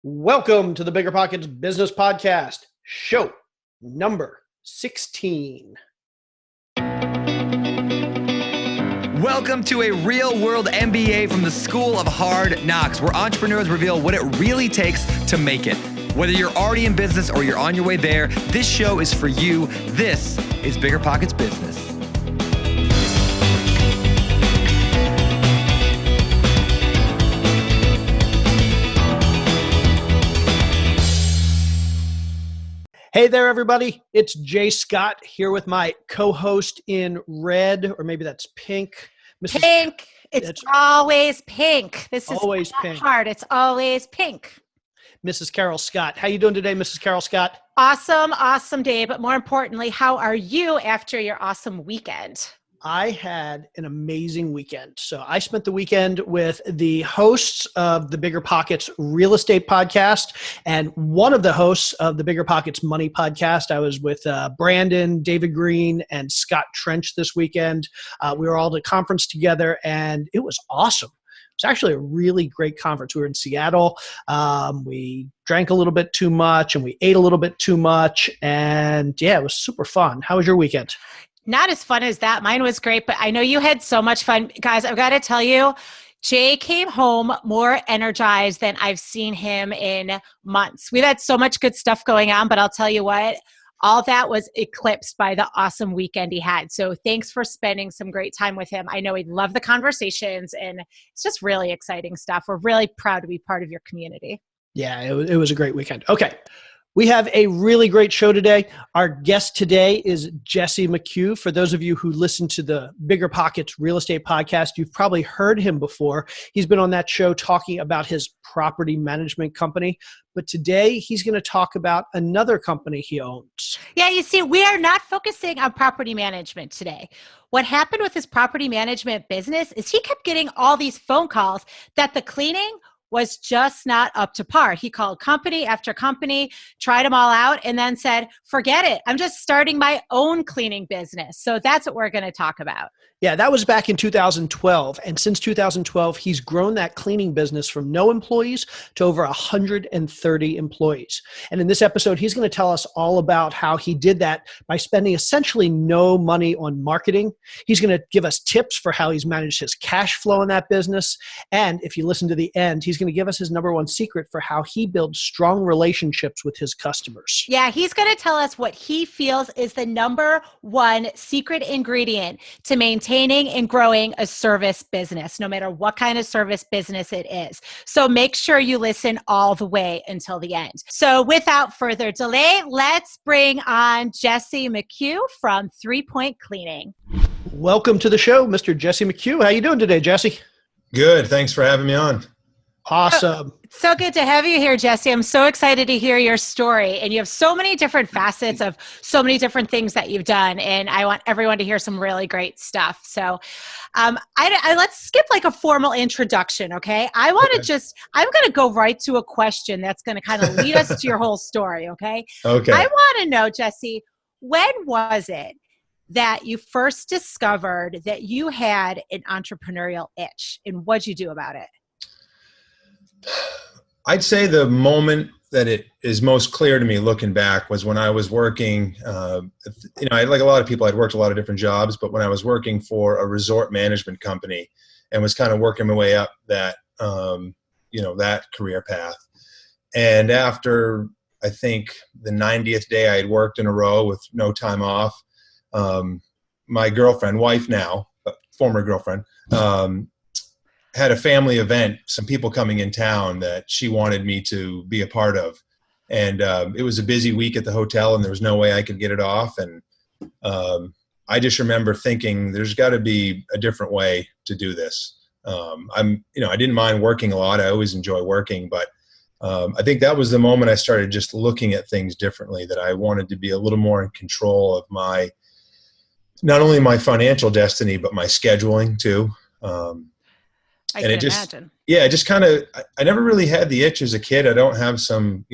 Welcome to the BiggerPockets Business Podcast, show number 16. Welcome to a real-world MBA from the School of Hard Knocks, where entrepreneurs reveal what it really takes to make it. Whether you're already in business or you're on your way there, this show is for you. This is BiggerPockets Business. Hey there, everybody. It's Jay Scott here with my co-host in red, or maybe that's pink. Pink. It's always pink. This is always pink. Hard. It's always pink. Mrs. Carol Scott. How you doing today, Mrs. Carol Scott? Awesome day. But more importantly, how are you after your awesome weekend? I had an amazing weekend. So I spent the weekend with the hosts of the BiggerPockets Real Estate Podcast and one of the hosts of the BiggerPockets Money Podcast. I was with Brandon, David Green, and Scott Trench this weekend. We were all at a conference together, and it was awesome. It's actually a really great conference. We were in Seattle. We drank a little bit too much, and we ate a little bit too much. And yeah, it was super fun. How was your weekend? Not as fun as that. Mine was great, but I know you had so much fun. Guys, I've got to tell you, Jay came home more energized than I've seen him in months. We've had so much good stuff going on, but I'll tell you what, all that was eclipsed by the awesome weekend he had. So thanks for spending some great time with him. I know he'd love the conversations, and it's just really exciting stuff. We're really proud to be part of your community. Yeah, it was a great weekend. Okay. We have a really great show today. Our guest today is Jesse McCue. For those of you who listen to the BiggerPockets Real Estate Podcast, you've probably heard him before. He's been on that show talking about his property management company. But today he's going to talk about another company he owns. Yeah, you see, we are not focusing on property management today. What happened with his property management business is he kept getting all these phone calls that the cleaning was just not up to par. He called company after company, tried them all out, and then said, forget it. I'm just starting my own cleaning business. So that's what we're going to talk about. Yeah, that was back in 2012. And since 2012, he's grown that cleaning business from no employees to over 130 employees. And in this episode, he's going to tell us all about how he did that by spending essentially no money on marketing. He's going to give us tips for how he's managed his cash flow in that business. And if you listen to the end, he's going to give us his number one secret for how he builds strong relationships with his customers. Yeah, he's going to tell us what he feels is the number one secret ingredient to maintaining and growing a service business, no matter what kind of service business it is. So make sure you listen all the way until the end. So without further delay, let's bring on Jesse McCue from 3 Point Cleaning. Welcome to the show, Mr. Jesse McCue. How you doing today, Jesse? Good. Thanks for having me on. Awesome. So good to have you here, Jesse. I'm so excited to hear your story. And you have so many different facets of so many different things that you've done. And I want everyone to hear some really great stuff. So let's skip like a formal introduction, okay? I'm going to go right to a question that's going to kind of lead us to your whole story, okay? Okay. I want to know, Jesse, when was it that you first discovered that you had an entrepreneurial itch? And what'd you do about it? I'd say the moment that it is most clear to me looking back was when I was working, like a lot of people, I'd worked a lot of different jobs, but when I was working for a resort management company and was kind of working my way up that, that career path. And after, I think the 90th day I had worked in a row with no time off, my girlfriend, wife now, but former girlfriend, had a family event, some people coming in town that she wanted me to be a part of. And it was a busy week at the hotel and there was no way I could get it off. And I just remember thinking there's got to be a different way to do this. I didn't mind working a lot. I always enjoy working, but I think that was the moment I started just looking at things differently, that I wanted to be a little more in control of not only my financial destiny, but my scheduling too. I can imagine. Yeah, just kind of, I never really had the itch as a kid. I don't have some,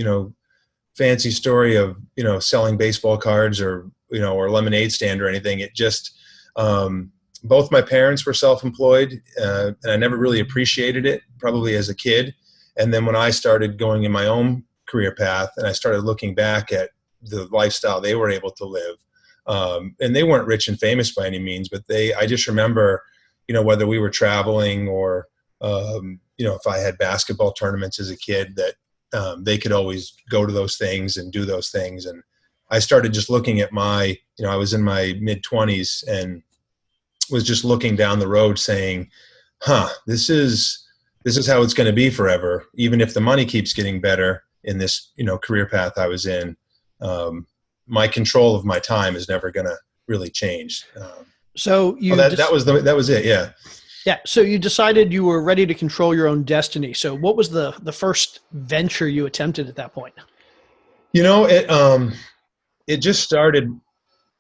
fancy story of, selling baseball cards or lemonade stand or anything. It just, both my parents were self-employed, and I never really appreciated it, probably as a kid. And then when I started going in my own career path and I started looking back at the lifestyle they were able to live, and they weren't rich and famous by any means, but I just remember, whether we were traveling or, if I had basketball tournaments as a kid, that they could always go to those things and do those things. And I started just looking at I was in my mid-20s and was just looking down the road saying, this is how it's going to be forever. Even if the money keeps getting better in this, career path I was in, my control of my time is never going to really change. So that was it. Yeah. Yeah. So you decided you were ready to control your own destiny. So what was the first venture you attempted at that point? It just started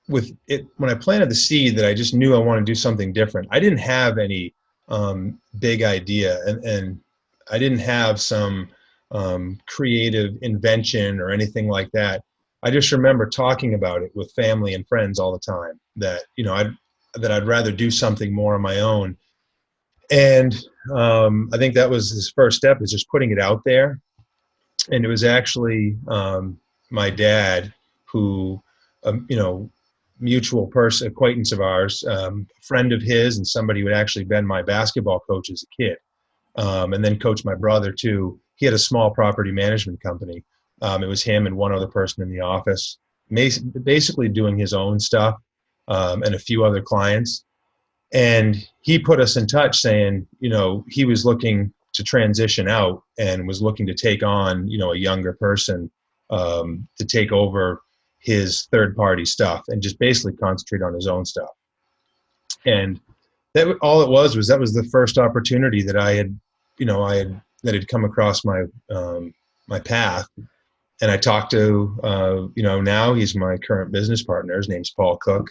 with it when I planted the seed that I just knew I wanted to do something different. I didn't have any big idea, and I didn't have some creative invention or anything like that. I just remember talking about it with family and friends all the time, that I'd rather do something more on my own. And I think that was his first step, is just putting it out there. And it was actually my dad who, mutual acquaintance of ours, friend of his, and somebody who had actually been my basketball coach as a kid, and then coached my brother too. He had a small property management company. It was him and one other person in the office, basically doing his own stuff, and a few other clients. And he put us in touch saying, he was looking to transition out and was looking to take on, a younger person to take over his third-party stuff and just basically concentrate on his own stuff. And that all it was that was the first opportunity that I had, that had come across my my path. And I talked to, now he's my current business partner. His name's Paul Cook.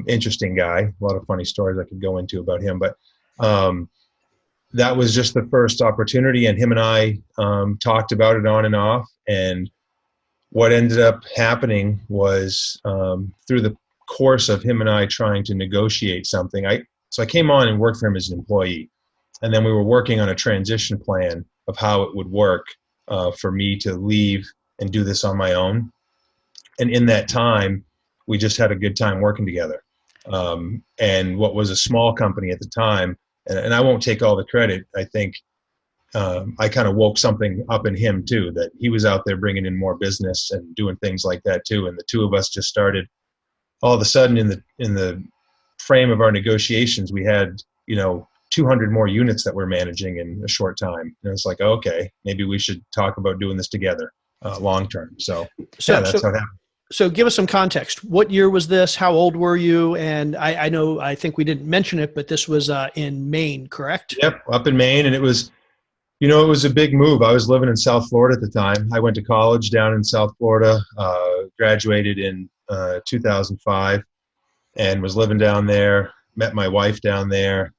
Interesting guy. A lot of funny stories I could go into about him. But that was just the first opportunity. And him and I talked about it on and off. And what ended up happening was through the course of him and I trying to negotiate something, so I came on and worked for him as an employee. And then we were working on a transition plan of how it would work for me to leave and do this on my own. And in that time, we just had a good time working together. And what was a small company at the time, and I won't take all the credit, I think I kind of woke something up in him too, that he was out there bringing in more business and doing things like that too. And the two of us just started, all of a sudden in the frame of our negotiations, we had, 200 more units that we're managing in a short time. And it's like, okay, maybe we should talk about doing this together long term. So that's how it happened. So give us some context. What year was this? How old were you? And I think we didn't mention it, but this was in Maine, correct? Yep, up in Maine. And it was, it was a big move. I was living in South Florida at the time. I went to college down in South Florida, graduated in 2005, and was living down there, met my wife down there,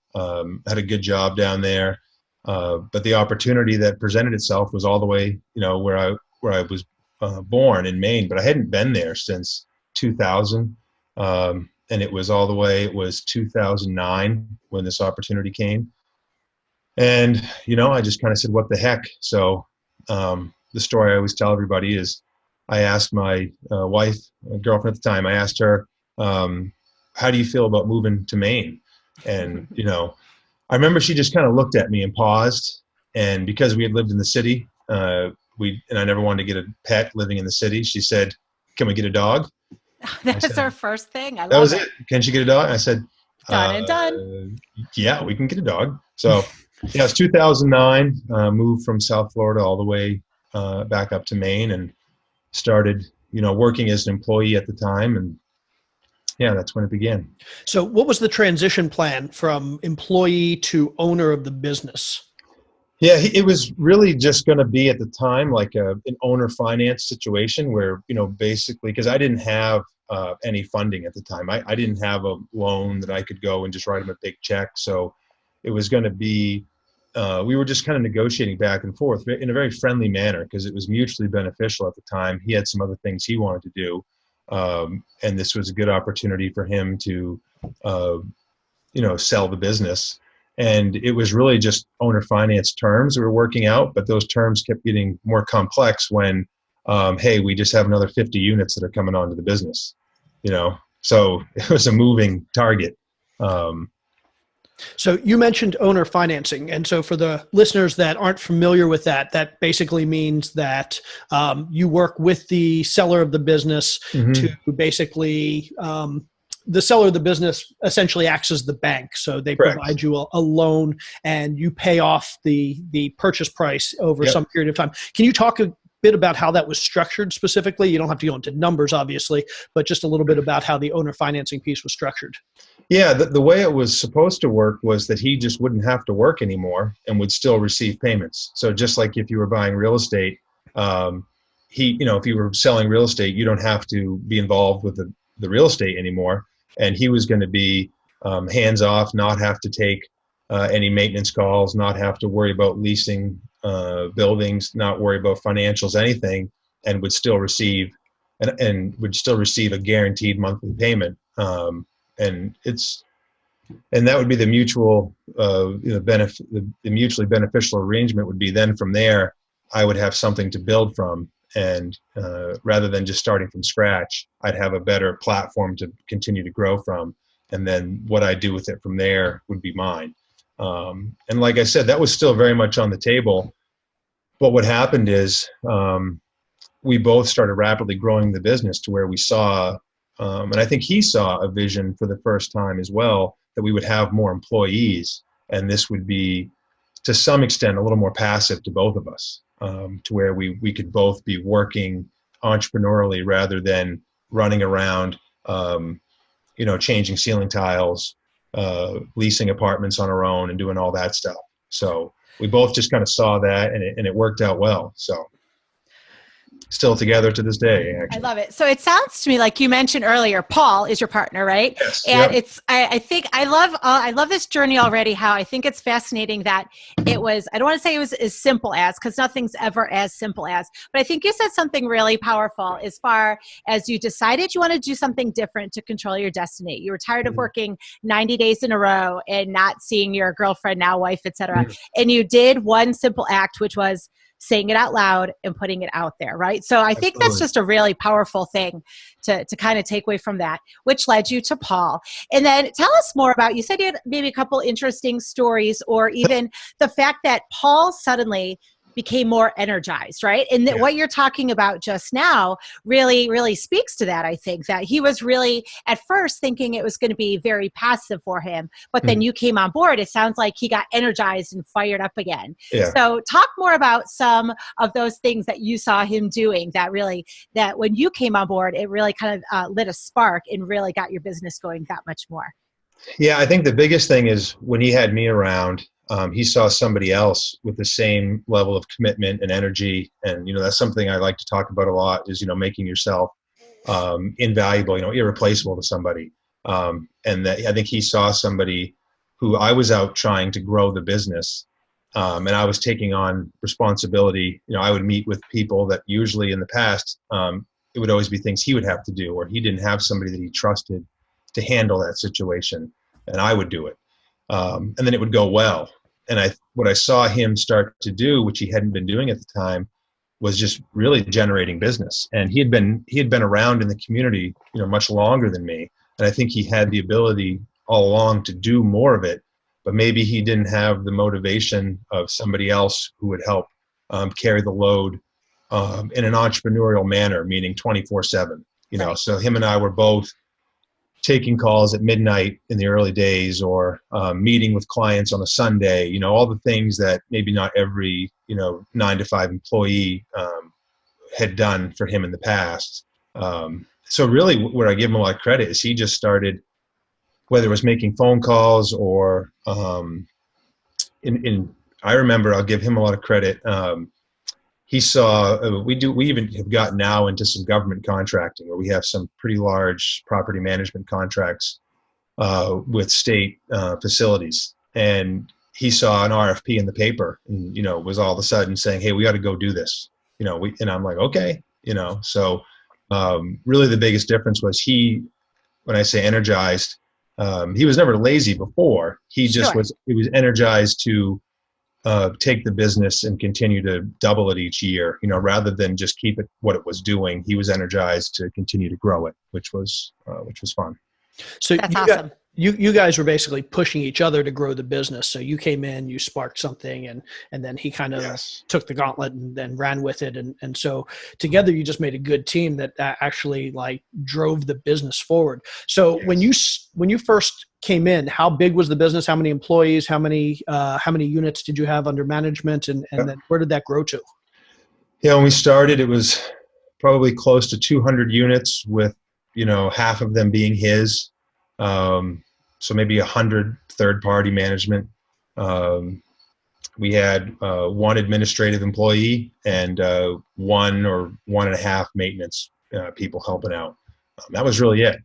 had a good job down there. But the opportunity that presented itself was all the way, where I was born in Maine, but I hadn't been there since 2000. And it was 2009 when this opportunity came. And, I just kind of said, what the heck? So the story I always tell everybody is I asked my wife, girlfriend at the time, I asked her, how do you feel about moving to Maine? And, I remember she just kind of looked at me and paused. And because we had lived in the city, and I never wanted to get a pet living in the city, she said, can we get a dog? That's our first thing. That was it. Can she get a dog? I said, done and done. Yeah, we can get a dog. So yeah, it's 2009, moved from South Florida all the way back up to Maine and started, working as an employee at the time. And yeah, that's when it began. So what was the transition plan from employee to owner of the business? Yeah, it was really just going to be at the time like an owner finance situation where, basically, because I didn't have any funding at the time. I didn't have a loan that I could go and just write him a big check. So it was going to be, we were just kind of negotiating back and forth in a very friendly manner because it was mutually beneficial at the time. He had some other things he wanted to do. And this was a good opportunity for him to, sell the business. And it was really just owner finance terms that were working out, but those terms kept getting more complex when, hey, we just have another 50 units that are coming onto the business, so it was a moving target. So you mentioned owner financing. And so for the listeners that aren't familiar with that, that basically means that you work with the seller of the business to basically, the seller of the business essentially acts as the bank. So they Correct. provide you a loan and you pay off the purchase price over some period of time. Can you talk a bit about how that was structured specifically? You don't have to go into numbers, obviously, but just a little bit about how the owner financing piece was structured. Yeah, the way it was supposed to work was that he just wouldn't have to work anymore and would still receive payments. So just like if you were buying real estate, if you were selling real estate, you don't have to be involved with the real estate anymore. And he was going to be hands off, not have to take any maintenance calls, not have to worry about leasing buildings, not worry about financials, anything, and would still receive a guaranteed monthly payment. And that would be the mutual benefit. The mutually beneficial arrangement would be then from there, I would have something to build from, and rather than just starting from scratch, I'd have a better platform to continue to grow from, and then what I do with it from there would be mine. And like I said, that was still very much on the table. But what happened is we both started rapidly growing the business to where we saw, and I think he saw a vision for the first time as well, that we would have more employees, and this would be, to some extent, a little more passive to both of us, to where we could both be working entrepreneurially rather than running around, changing ceiling tiles, leasing apartments on our own and doing all that stuff. So we both just kind of saw that, and it worked out well. So still together to this day, actually. I love it. So it sounds to me like you mentioned earlier, Paul is your partner, right? Yes. And Yep. I love this journey already, how I think it's fascinating that it was, I don't want to say it was as simple as, because nothing's ever as simple as, but I think you said something really powerful as far as you decided you want to do something different to control your destiny. You were tired of working 90 days in a row and not seeing your girlfriend, now wife, etc. And you did one simple act, which was saying it out loud and putting it out there, right? So I think that's just a really powerful thing to kind of take away from that, which led you to Paul. And then tell us more about, you said you had maybe a couple interesting stories, or even the fact that Paul suddenly became more energized, right? And what you're talking about just now really, really speaks to that. I think that he was really at first thinking it was going to be very passive for him, but then you came on board. It sounds like he got energized and fired up again. Yeah. So talk more about some of those things that you saw him doing that when you came on board, it really kind of lit a spark and really got your business going that much more. Yeah, I think the biggest thing is when he had me around, he saw somebody else with the same level of commitment and energy. And, that's something I like to talk about a lot is, making yourself invaluable, irreplaceable to somebody. And that I think he saw somebody who I was out trying to grow the business. And I was taking on responsibility. I would meet with people that usually in the past, it would always be things he would have to do, or he didn't have somebody that he trusted to handle that situation, and I would do it. And then it would go well. And what I saw him start to do, which he hadn't been doing at the time, was just really generating business. And he had been around in the community, much longer than me. And I think he had the ability all along to do more of it, but maybe he didn't have the motivation of somebody else who would help carry the load in an entrepreneurial manner, meaning 24/7. So him and I were both taking calls at midnight in the early days, or meeting with clients on a Sunday, all the things that maybe not every, 9-to-5 employee had done for him in the past. So really where I give him a lot of credit is he just started, whether it was making phone calls or I remember, I'll give him a lot of credit. He saw, we even have gotten now into some government contracting where we have some pretty large property management contracts with state facilities. And he saw an RFP in the paper and, was all of a sudden saying, hey, we got to go do this, and I'm like, okay, so really the biggest difference was when I say energized, He was never lazy before. He just Sure. he was energized to take the business and continue to double it each year, rather than just keep it what it was doing. He was energized to continue to grow it, which was fun. So That's awesome. you guys were basically pushing each other to grow the business. So you came in, you sparked something, and then he kind of Yes. took the gauntlet and then ran with it. And so together you just made a good team that actually like drove the business forward. So Yes. when you first came in, how big was the business? How many employees? How many units did you have under management? And then where did that grow to? Yeah, when we started, it was probably close to 200 units with, half of them being his. So maybe 100 third-party management. We had one administrative employee and one or one and a half maintenance people helping out. That was really it.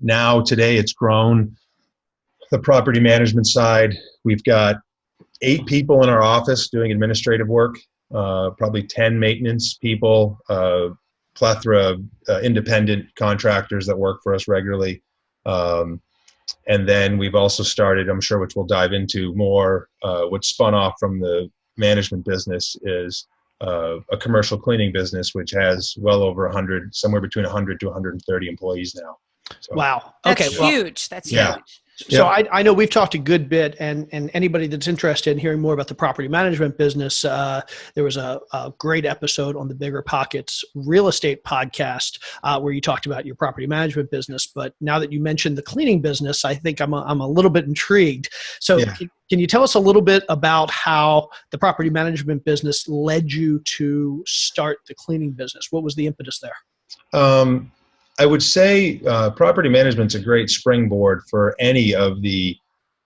Now, today, it's grown. The property management side, we've got 8 people in our office doing administrative work, probably 10 maintenance people, plethora of independent contractors that work for us regularly. And then we've also started, I'm sure, which we'll dive into more, what spun off from the management business is a commercial cleaning business, which has well over 100, somewhere between 100 to 130 employees now. So, Wow. That's Okay. Well, huge. That's yeah. huge. so I know we've talked a good bit, and anybody that's interested in hearing more about the property management business, there was a great episode on the BiggerPockets real estate podcast where you talked about your property management business. But now that you mentioned the cleaning business, I think I'm a little bit intrigued. So Yeah. can you tell us a little bit about how the property management business led you to start the cleaning business? What was the impetus there? I would say property management's a great springboard for any of the,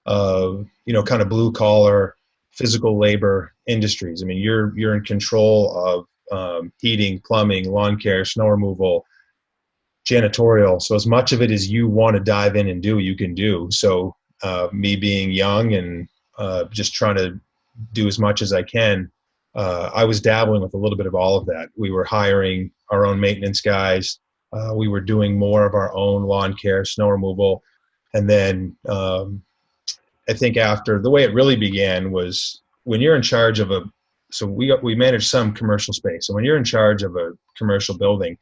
kind of blue collar, physical labor industries. I mean, you're in control of heating, plumbing, lawn care, snow removal, janitorial. So as much of it as you want to dive in and do, you can do. So me being young and just trying to do as much as I can, I was dabbling with a little bit of all of that. We were hiring our own maintenance guys. We were doing more of our own lawn care, snow removal. And then I think after, the way it really began was when you're in charge of so we manage some commercial space. So when you're in charge of a commercial building,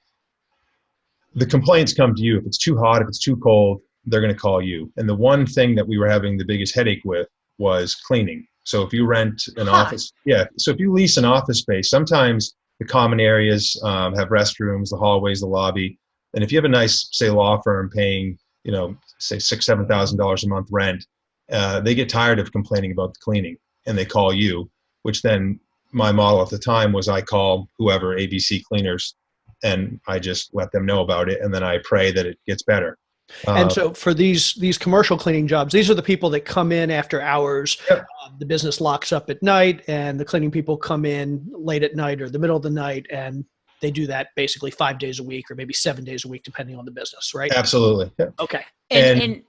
the complaints come to you. If it's too hot, if it's too cold, they're going to call you. And the one thing that we were having the biggest headache with was cleaning. So if you rent an office, so if you lease an office space, sometimes the common areas have restrooms, the hallways, the lobby. And if you have a nice, say, law firm paying, say $6,000, $7,000 a month rent, they get tired of complaining about the cleaning and they call you, which then my model at the time was I call whoever, ABC Cleaners, and I just let them know about it. And then I pray that it gets better. And so for these commercial cleaning jobs, these are the people that come in after hours. Yep. The business locks up at night, and the cleaning people come in late at night or the middle of the night, and they do that basically 5 days a week or maybe 7 days a week, depending on the business, right? Absolutely. Yeah. Okay. And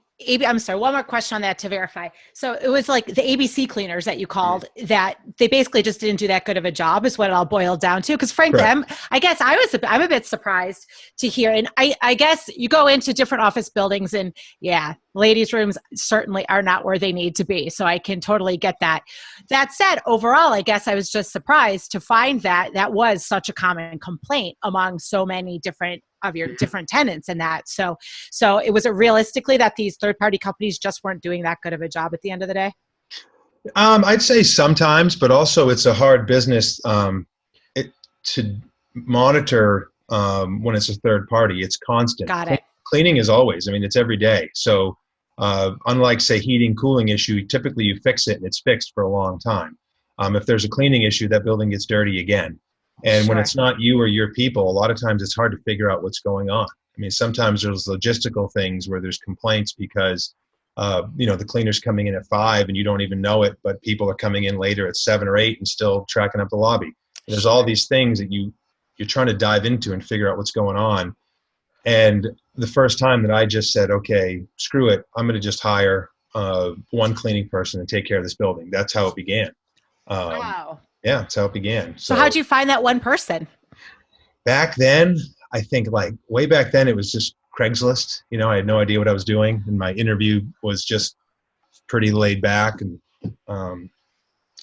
I'm sorry, one more question on that to verify. So it was like the ABC cleaners that you called that they basically just didn't do that good of a job is what it all boiled down to. Because frankly, I'm a bit surprised to hear. And I guess you go into different office buildings and ladies' rooms certainly are not where they need to be. So I can totally get that. That said, overall, I guess I was just surprised to find that that was such a common complaint among so many different of your different tenants and that. So it was realistically that these third-party companies just weren't doing that good of a job at the end of the day? I'd say sometimes, but also it's a hard business to monitor when it's a third party. It's constant. Got it. Cleaning is always, it's every day. So unlike, say, heating, cooling issue, typically you fix it and it's fixed for a long time. If there's a cleaning issue, that building gets dirty again. And when it's not you or your people, a lot of times it's hard to figure out what's going on. Sometimes there's logistical things where there's complaints because, the cleaner's coming in at 5 and you don't even know it, but people are coming in later at 7 or 8 and still tracking up the lobby. And there's all these things that you're trying to dive into and figure out what's going on. And the first time that I just said, okay, screw it, I'm going to just hire one cleaning person and take care of this building. That's how it began. Wow. Yeah, that's how it began. So how'd you find that one person? Back then, I think way back then, it was just Craigslist. I had no idea what I was doing, and my interview was just pretty laid back, and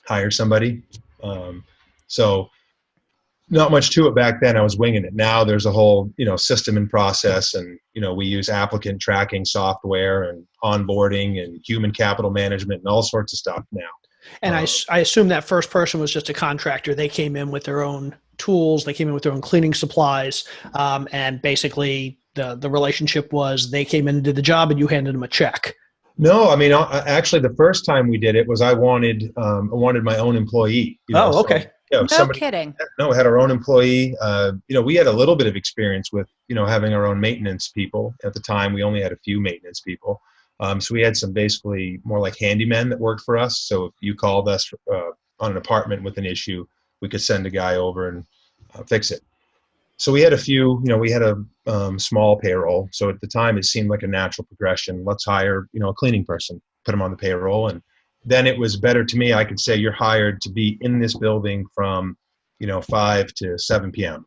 hire somebody. So not much to it back then. I was winging it. Now there's a whole, system and process, and, we use applicant tracking software and onboarding and human capital management and all sorts of stuff now. And I assume that first person was just a contractor. They came in with their own tools. They came in with their own cleaning supplies. And basically the relationship was they came in and did the job and you handed them a check. No, I mean, actually the first time we did it was I wanted my own employee. Oh, okay. No kidding. No, we had our own employee. We had a little bit of experience with, having our own maintenance people. At the time, we only had a few maintenance people. So we had some basically more like handymen that worked for us. So if you called us on an apartment with an issue, we could send a guy over and fix it. So we had a few, we had a small payroll. So at the time, it seemed like a natural progression. Let's hire, a cleaning person, put them on the payroll. And then it was better to me. I could say you're hired to be in this building from, 5 to 7 p.m.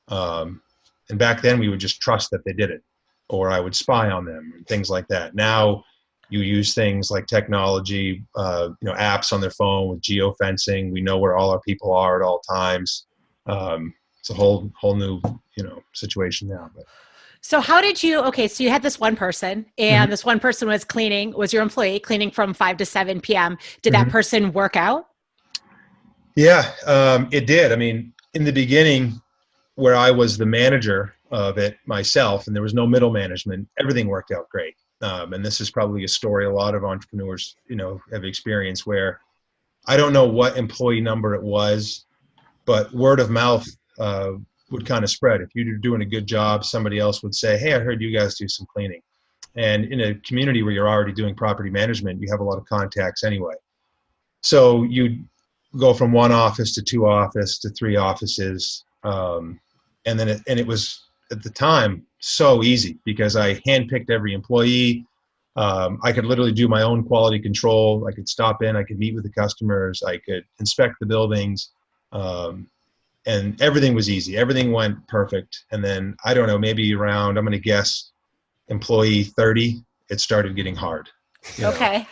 And back then we would just trust that they did it, or I would spy on them and things like that. Now you use things like technology, apps on their phone with geofencing. We know where all our people are at all times. It's a whole new, situation now. But. So how did you, so you had this one person and this one person was your employee cleaning from 5 to 7 p.m. Did that person work out? Yeah, it did. I mean, in the beginning where I was the manager of it myself and there was no middle management, everything worked out great. And this is probably a story a lot of entrepreneurs, have experienced where I don't know what employee number it was, but word of mouth, would kind of spread. If you're doing a good job, somebody else would say, hey, I heard you guys do some cleaning. And in a community where you're already doing property management, you have a lot of contacts anyway. So you'd go from one office to 2 offices to 3 offices. And it was at the time so easy because I handpicked every employee. I could literally do my own quality control. I could stop in, I could meet with the customers, I could inspect the buildings. And everything was easy. Everything went perfect. And then, I don't know, maybe around, I'm going to guess, employee 30, it started getting hard. Okay.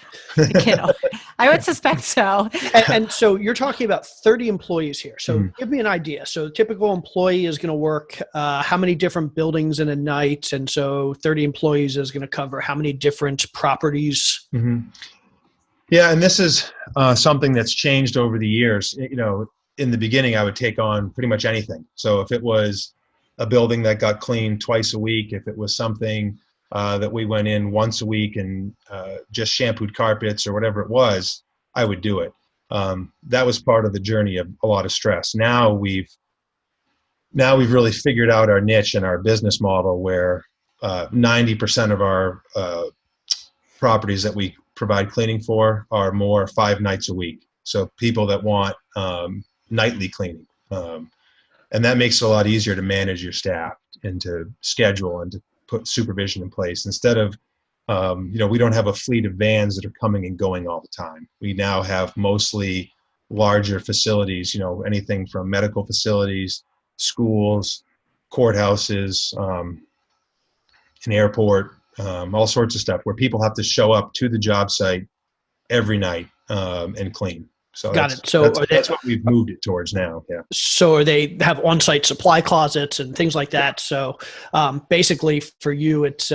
I would suspect so. And so you're talking about 30 employees here. So give me an idea. So a typical employee is going to work how many different buildings in a night? And so 30 employees is going to cover how many different properties? Yeah, and this is something that's changed over the years. In the beginning, I would take on pretty much anything. So if it was a building that got cleaned twice a week, if it was something that we went in once a week and just shampooed carpets or whatever it was, I would do it. That was part of the journey of a lot of stress. Now we've really figured out our niche and our business model where 90% of our properties that we provide cleaning for are more 5 nights a week. So people that want nightly cleaning. And that makes it a lot easier to manage your staff and to schedule and to put supervision in place instead of, we don't have a fleet of vans that are coming and going all the time. We now have mostly larger facilities, anything from medical facilities, schools, courthouses, an airport, all sorts of stuff where people have to show up to the job site every night and clean. So Got it. So that's what we've moved it towards now. Yeah. So they have on-site supply closets and things like that. So basically, for you, it's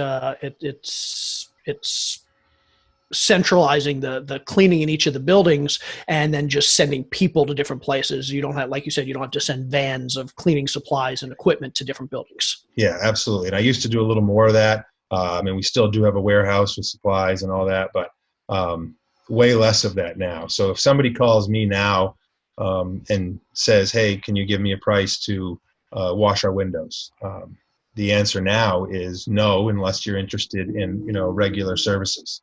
centralizing the cleaning in each of the buildings and then just sending people to different places. You don't have, like you said, you don't have to send vans of cleaning supplies and equipment to different buildings. Yeah, absolutely. And I used to do a little more of that. We still do have a warehouse with supplies and all that, but way less of that now. So if somebody calls me now and says, hey, can you give me a price to wash our windows? The answer now is no, unless you're interested in, regular services.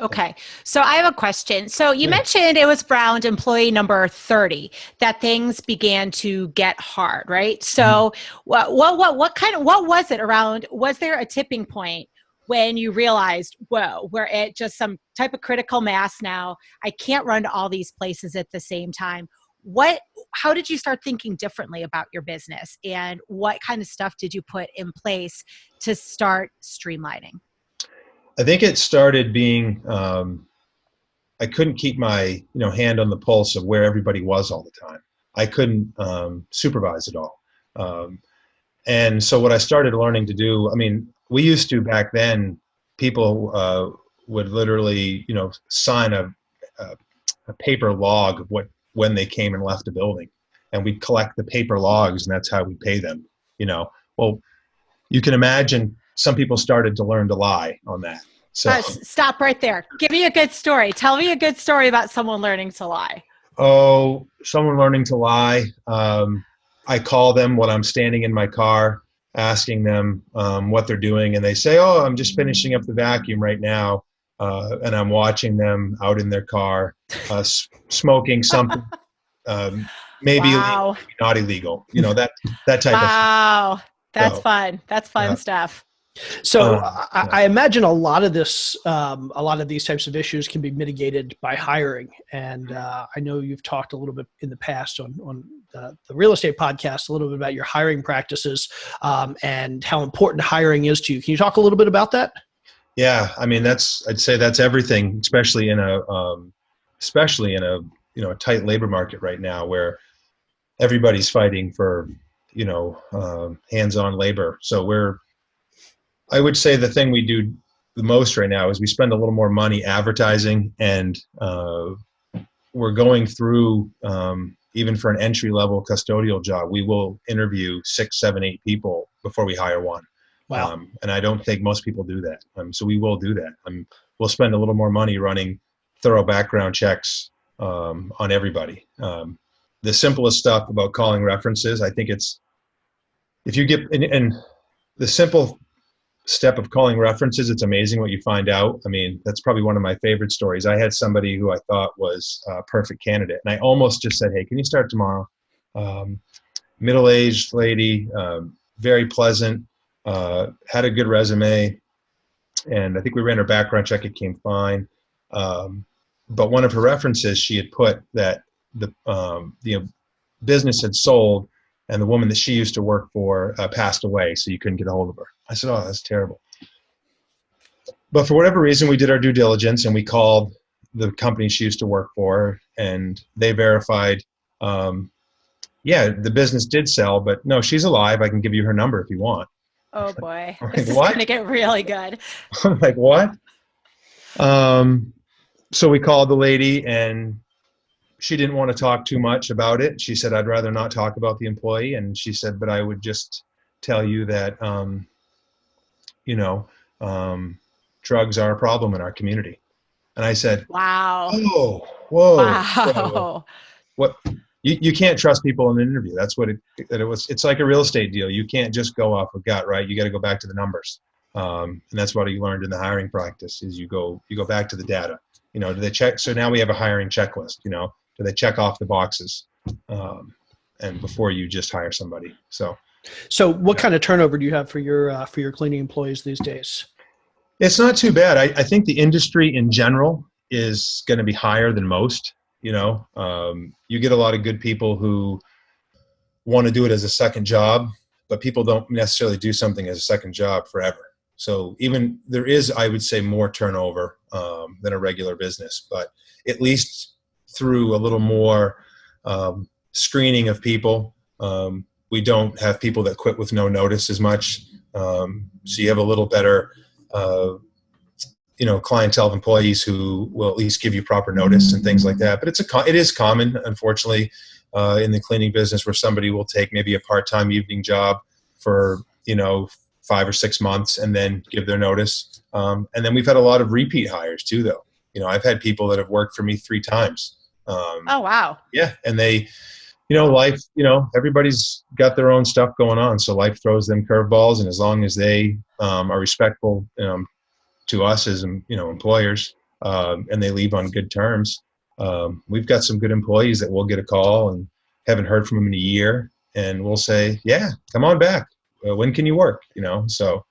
Okay. So I have a question. So you mentioned it was around employee number 30 that things began to get hard, right? So what was it around? Was there a tipping point when you realized, whoa, we're at just some type of critical mass now? I can't run to all these places at the same time. What how did you start thinking differently about your business, and what kind of stuff did you put in place to start streamlining? I think it started being, I couldn't keep my, hand on the pulse of where everybody was all the time. I couldn't supervise it all. And so what I started learning to do, I mean, we used to back then, people would literally, sign a paper log of when they came and left the building, and we'd collect the paper logs, and that's how we pay them. Well, you can imagine some people started to learn to lie on that. So stop right there. Give me a good story. Tell me a good story about someone learning to lie. Oh, someone learning to lie. I call them when I'm standing in my car, asking them what they're doing, and they say, "Oh, I'm just finishing up the vacuum right now," and I'm watching them out in their car, smoking something, maybe illegal, maybe not illegal. That type of thing. Wow, that's fun. That's fun stuff. So I imagine a lot of this, a lot of these types of issues can be mitigated by hiring. And I know you've talked a little bit in the past on the real estate podcast, a little bit about your hiring practices and how important hiring is to you. Can you talk a little bit about that? Yeah, I mean, I'd say that's everything, especially in a tight labor market right now, where everybody's fighting for, hands-on labor. So I would say the thing we do the most right now is we spend a little more money advertising, and we're going through, even for an entry-level custodial job, we will interview 6, 7, 8 people before we hire one. Wow. And I don't think most people do that. So we will do that. We'll spend a little more money running thorough background checks on everybody. The simplest stuff about calling references, I think if you get, and the simple step of calling references, it's amazing what you find out. I mean, that's probably one of my favorite stories. I had somebody who I thought was a perfect candidate, and I almost just said, "Hey, can you start tomorrow?" Middle-aged lady, very pleasant, had a good resume, and I think we ran her background check. It came fine. But one of her references, she had put that the business had sold, and the woman that she used to work for passed away, so you couldn't get a hold of her. I said, "Oh, that's terrible." But for whatever reason, we did our due diligence, and we called the company she used to work for, and they verified, yeah, the business did sell, but no, she's alive. I can give you her number if you want. Oh boy, This is going to get really good. I'm like, what? So we called the lady, and she didn't want to talk too much about it. She said, "I'd rather not talk about the employee." And she said, "But I would just tell you that, drugs are a problem in our community." And I said, "Wow. Oh, whoa. Wow. What? You can't trust people in an interview. That's what it was. It's like a real estate deal. You can't just go off of gut, right? You got to go back to the numbers. And that's what you learned in the hiring practice is you go back to the data. Do they check? So now we have a hiring checklist, do they check off the boxes? And before you just hire somebody. So what kind of turnover do you have for your cleaning employees these days? It's not too bad. I think the industry in general is going to be higher than most. You get a lot of good people who want to do it as a second job, but people don't necessarily do something as a second job forever. So even there is, I would say, more turnover than a regular business, but at least through a little more screening of people, we don't have people that quit with no notice as much. So you have a little better, clientele of employees who will at least give you proper notice and things like that. But it is common, unfortunately, in the cleaning business where somebody will take maybe a part-time evening job for, 5 or 6 months and then give their notice. And then we've had a lot of repeat hires too, though. I've had people that have worked for me 3 times. Oh, wow. Yeah. And they, life, everybody's got their own stuff going on. So life throws them curveballs. And as long as they are respectful to us as, employers, and they leave on good terms, we've got some good employees that will get a call and haven't heard from them in a year. And we'll say, "Yeah, come on back. When can you work?" So.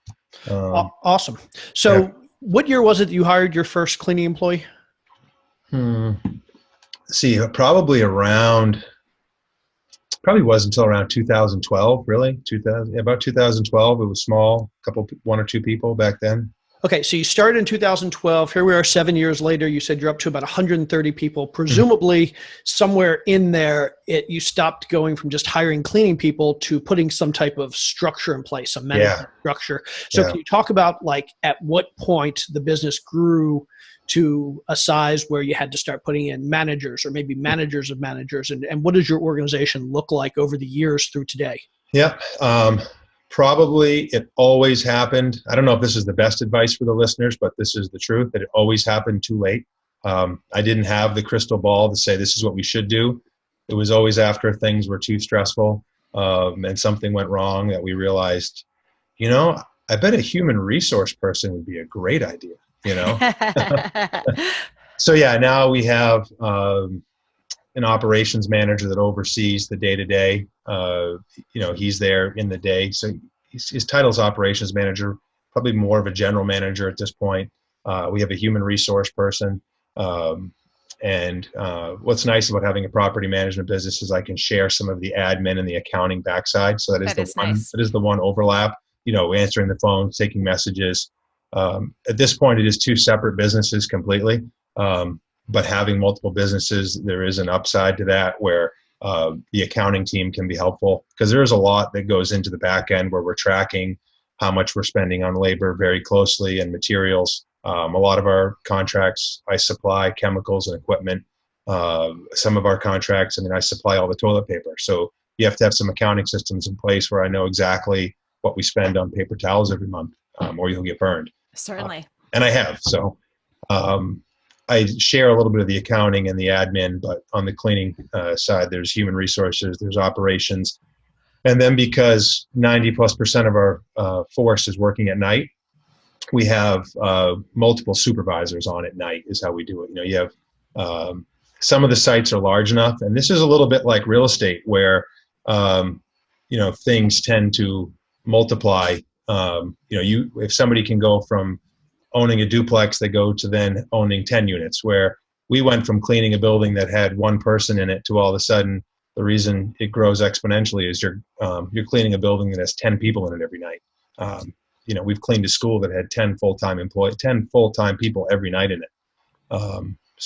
Awesome. So yeah. What year was it that you hired your first cleaning employee? See, probably around probably was until around 2012, really. About 2012, it was small, one or two people back then. Okay, so you started in 2012. Here we are 7 years later. You said you're up to about 130 people. Presumably, somewhere in there, you stopped going from just hiring cleaning people to putting some type of structure in place, some management structure. So can you talk about like at what point the business grew to a size where you had to start putting in managers or maybe managers of managers, and what does your organization look like over the years through today? Yep. Probably it always happened. I don't know if this is the best advice for the listeners, but this is the truth, that it always happened too late. I didn't have the crystal ball to say this is what we should do. It was always after things were too stressful and something went wrong that we realized, I bet a human resource person would be a great idea, So now we have an operations manager that oversees the day-to-day. He's there in the day. So his title is operations manager, probably more of a general manager at this point. We have a human resource person. And what's nice about having a property management business is I can share some of the admin and the accounting backside. So that is the one overlap, answering the phone, taking messages. At this point, it is two separate businesses completely. But having multiple businesses, there is an upside to that where the accounting team can be helpful, because there is a lot that goes into the back end where we're tracking how much we're spending on labor very closely and materials. A lot of our contracts, I supply chemicals and equipment. Some of our contracts, I supply all the toilet paper. So you have to have some accounting systems in place where I know exactly what we spend on paper towels every month, or you'll get burned. Certainly. And I have. So I share a little bit of the accounting and the admin, but on the cleaning side, there's human resources, there's operations. And then because 90+% of our force is working at night, we have multiple supervisors on at night is how we do it. You have some of the sites are large enough, and this is a little bit like real estate where, things tend to multiply. If somebody can go from owning a duplex, they go to then owning 10 units, where we went from cleaning a building that had one person in it to all of a sudden, the reason it grows exponentially is you're cleaning a building that has 10 people in it every night. We've cleaned a school that had 10 full-time people every night in it.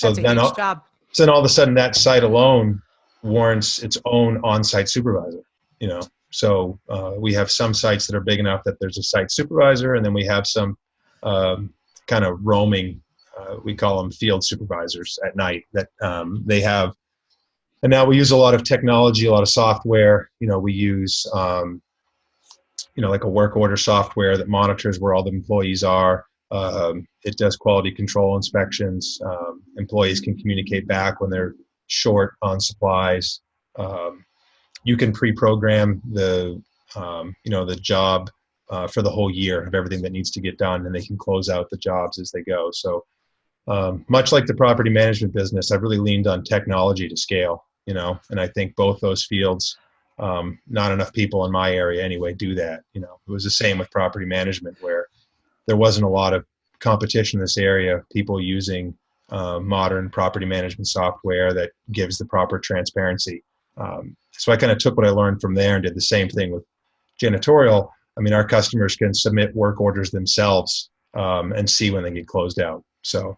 That's a huge job. So then all of a sudden that site alone warrants its own on-site supervisor, So we have some sites that are big enough that there's a site supervisor, and then we have some kind of roaming, we call them field supervisors at night that they have. And now we use a lot of technology, a lot of software. We use, like a work order software that monitors where all the employees are. It does quality control inspections. Employees can communicate back when they're short on supplies. You can pre-program the job for the whole year of everything that needs to get done, and they can close out the jobs as they go. So much like the property management business, I've really leaned on technology to scale, and I think both those fields, not enough people in my area anyway do that. It was the same with property management, where there wasn't a lot of competition in this area, people using modern property management software that gives the proper transparency. So I kind of took what I learned from there and did the same thing with janitorial. Our customers can submit work orders themselves and see when they get closed out. So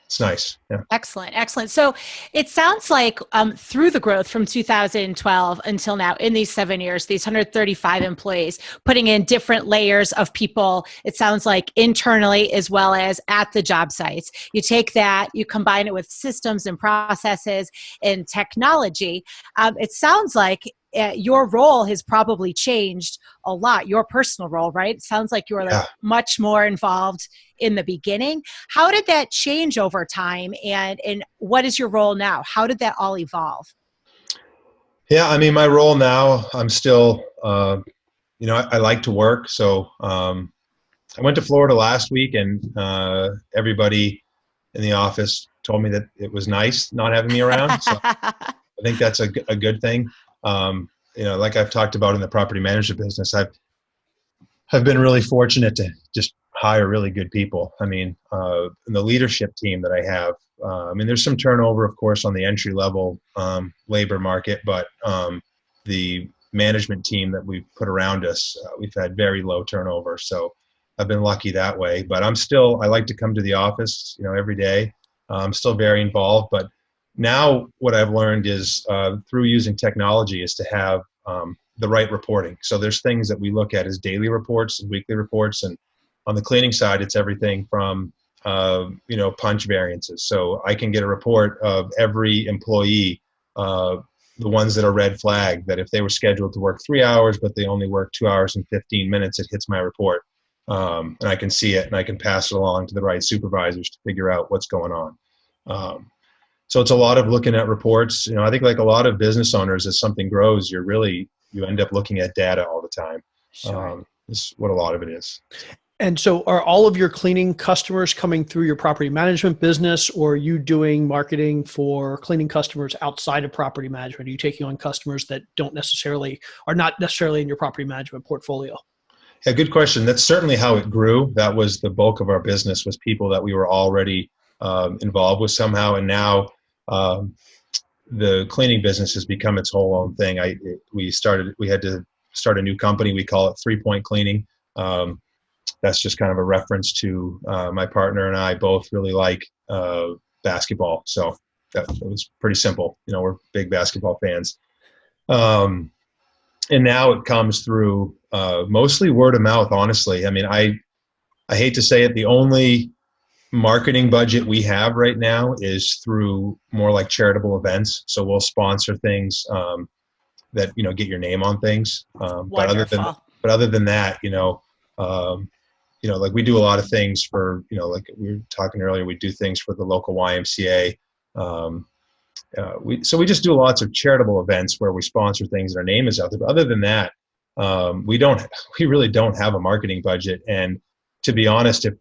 it's nice. Yeah. Excellent. So it sounds like through the growth from 2012 until now, in these 7 years, these 135 employees, putting in different layers of people, it sounds like internally as well as at the job sites. You take that, you combine it with systems and processes and technology. It sounds like your role has probably changed a lot, your personal role, right? It sounds like you were much more involved in the beginning. How did that change over time, and what is your role now? How did that all evolve? Yeah, my role now, I'm still, I like to work. So I went to Florida last week, and everybody in the office told me that it was nice not having me around. So I think that's a good thing. Like I've talked about in the property management business, I've been really fortunate to just hire really good people. In the leadership team that I have, there's some turnover, of course, on the entry level labor market, but the management team that we've put around us, we've had very low turnover. So I've been lucky that way, but I like to come to the office, every day. I'm still very involved, but now what I've learned is through using technology is to have the right reporting. So there's things that we look at as daily reports and weekly reports. And on the cleaning side, it's everything from, punch variances. So I can get a report of every employee, the ones that are red flag, that if they were scheduled to work 3 hours, but they only work 2 hours and 15 minutes, it hits my report. And I can see it and I can pass it along to the right supervisors to figure out what's going on. So it's a lot of looking at reports. I think like a lot of business owners, as something grows, you end up looking at data all the time. Sure. Is what a lot of it is. And so are all of your cleaning customers coming through your property management business, or are you doing marketing for cleaning customers outside of property management? Are you taking on customers that are not necessarily in your property management portfolio? Yeah, good question. That's certainly how it grew. That was the bulk of our business, was people that we were already involved with somehow. And now the cleaning business has become its whole own thing. We had to start a new company. We call it 3 Point Cleaning. That's just kind of a reference to my partner and I both really like basketball. So that was pretty simple. We're big basketball fans. And now it comes through mostly word of mouth, honestly. I mean, I hate to say it, the only marketing budget we have right now is through more like charitable events. So we'll sponsor things that, get your name on things. But other than that, like we do a lot of things for, like we were talking earlier, we do things for the local YMCA. So we just do lots of charitable events where we sponsor things and our name is out there. But other than that, we really don't have a marketing budget. And to be honest, if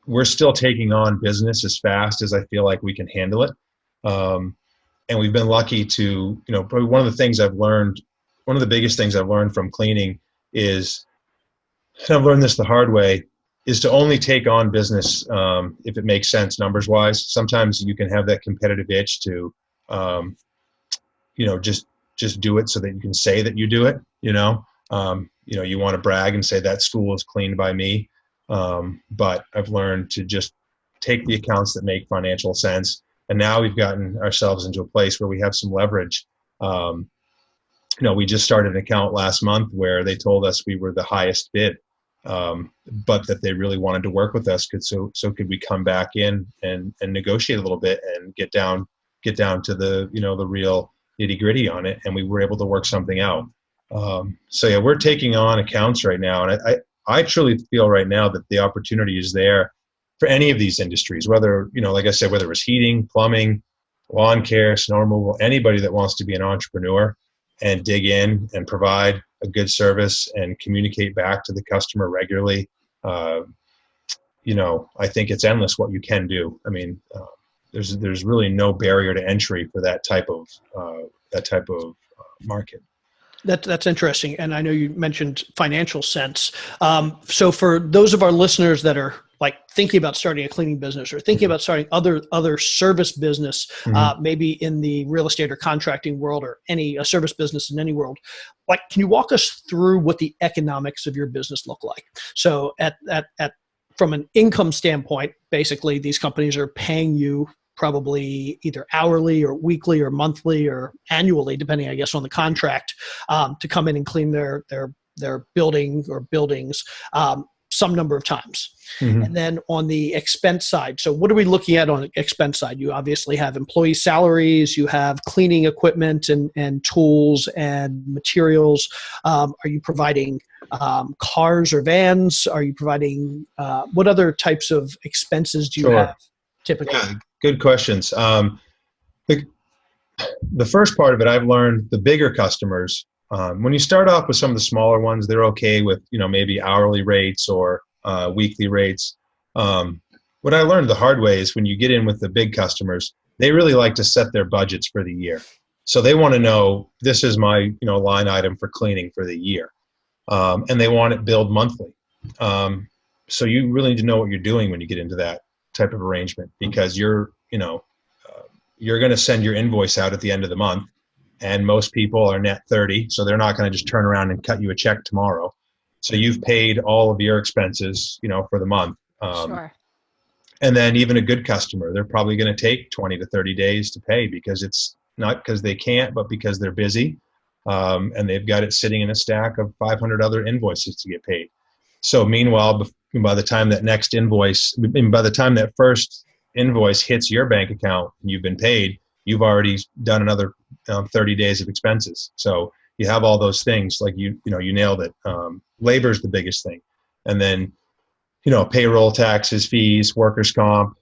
we're still taking on business as fast as I feel like we can handle it. And we've been lucky to, probably one of the biggest things I've learned from cleaning is, and I've learned this the hard way, is to only take on business if it makes sense numbers wise. Sometimes you can have that competitive itch to, just do it so that you can say that you do it. You want to brag and say that school is cleaned by me. But I've learned to just take the accounts that make financial sense. And now we've gotten ourselves into a place where we have some leverage. We just started an account last month where they told us we were the highest bid, but that they really wanted to work with us. So could we come back in and negotiate a little bit and get down to the, the real nitty gritty on it. And we were able to work something out. So yeah, we're taking on accounts right now. And I truly feel right now that the opportunity is there for any of these industries, whether, like I said, whether it's heating, plumbing, lawn care, snow removal, anybody that wants to be an entrepreneur and dig in and provide a good service and communicate back to the customer regularly. I think it's endless what you can do. I mean, there's really no barrier to entry for that type of market. That's interesting. And I know you mentioned financial sense. So for those of our listeners that are like thinking about starting a cleaning business or thinking about starting other service business, maybe in the real estate or contracting world or a service business in any world, like, can you walk us through what the economics of your business look like? So from an income standpoint, basically these companies are paying you probably either hourly or weekly or monthly or annually, depending, I guess, on the contract, to come in and clean their building or buildings some number of times. And then on the expense side, so what are we looking at on the expense side? You obviously have employee salaries, you have cleaning equipment and tools and materials. Are you providing cars or vans? Are you providing, what other types of expenses do you have typically? Yeah, good questions. The first part of it, I've learned the bigger customers, when you start off with some of the smaller ones, they're okay with, maybe hourly rates or weekly rates. What I learned the hard way is when you get in with the big customers, they really like to set their budgets for the year. So they want to know, this is my, line item for cleaning for the year. And they want it billed monthly. So you really need to know what you're doing when you get into that type of arrangement, because you're going to send your invoice out at the end of the month. and most people are net 30. So they're not going to just turn around and cut you a check tomorrow. So you've paid all of your expenses, for the month. Sure. And then even a good customer, they're probably going to take 20 to 30 days to pay, because it's not because they can't, but because they're busy. And they've got it sitting in a stack of 500 other invoices to get paid. So meanwhile, by the time that first invoice hits your bank account and you've been paid, you've already done another 30 days of expenses. So you have all those things, like you nailed it. Labor is the biggest thing. And then, payroll, taxes, fees, workers' comp,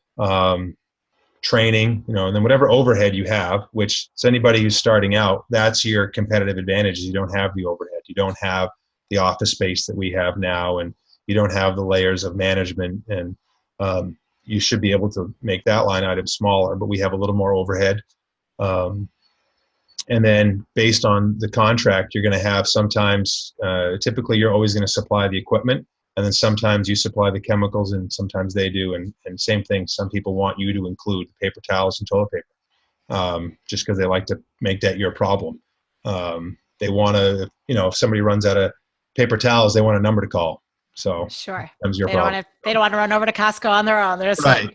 training, and then whatever overhead you have, which is anybody who's starting out, that's your competitive advantage. You don't have the overhead. You don't have the office space that we have now, and you don't have the layers of management, and you should be able to make that line item smaller, but we have a little more overhead. And then based on the contract, you're going to have sometimes, typically you're always going to supply the equipment, and then sometimes you supply the chemicals, and sometimes they do. And same thing, some people want you to include paper towels and toilet paper, just because they like to make that your problem. They want to, if somebody runs out of paper towels, they want a number to call. So sure, your problem. They don't want to run over to Costco on their own. They're just right.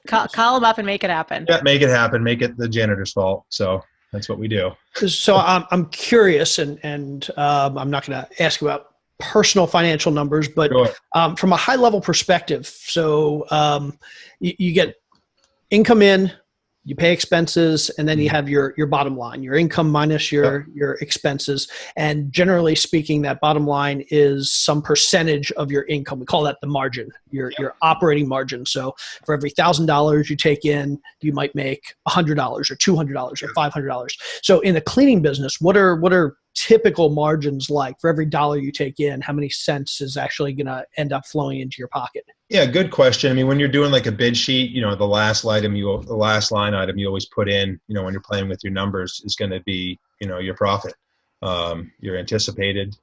Call them up and make it happen. Yeah, make it happen. Make it the janitor's fault. So that's what we do. So I'm curious, and I'm not going to ask about personal financial numbers, but Sure. From a high level perspective, so you get income in, you pay expenses, and then you have your bottom line, your income minus your expenses. And generally speaking, that bottom line is some percentage of your income. We call that the margin, your operating margin. So for every $1,000 you take in, you might make $100 or $200 or $500. So in the cleaning business, what are typical margins like? For every dollar you take in, how many cents is actually going to end up flowing into your pocket? Yeah, good question. I mean, when you're doing like a bid sheet, the last line item you always put in, when you're playing with your numbers, is going to be, your profit, your anticipated,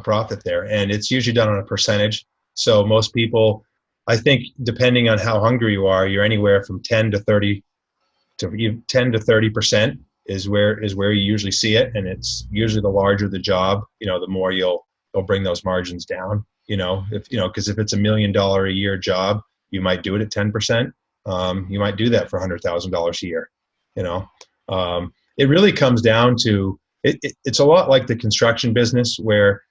profit there. And it's usually done on a percentage. So most people, I think, depending on how hungry you are, you're anywhere from 10 to 30% is where you usually see it. And it's usually the larger the job, the more you'll bring those margins down. Because if it's $1 million a year job, you might do it at 10%. You might do that for $100,000 a year. It really comes down to it's a lot like the construction business, where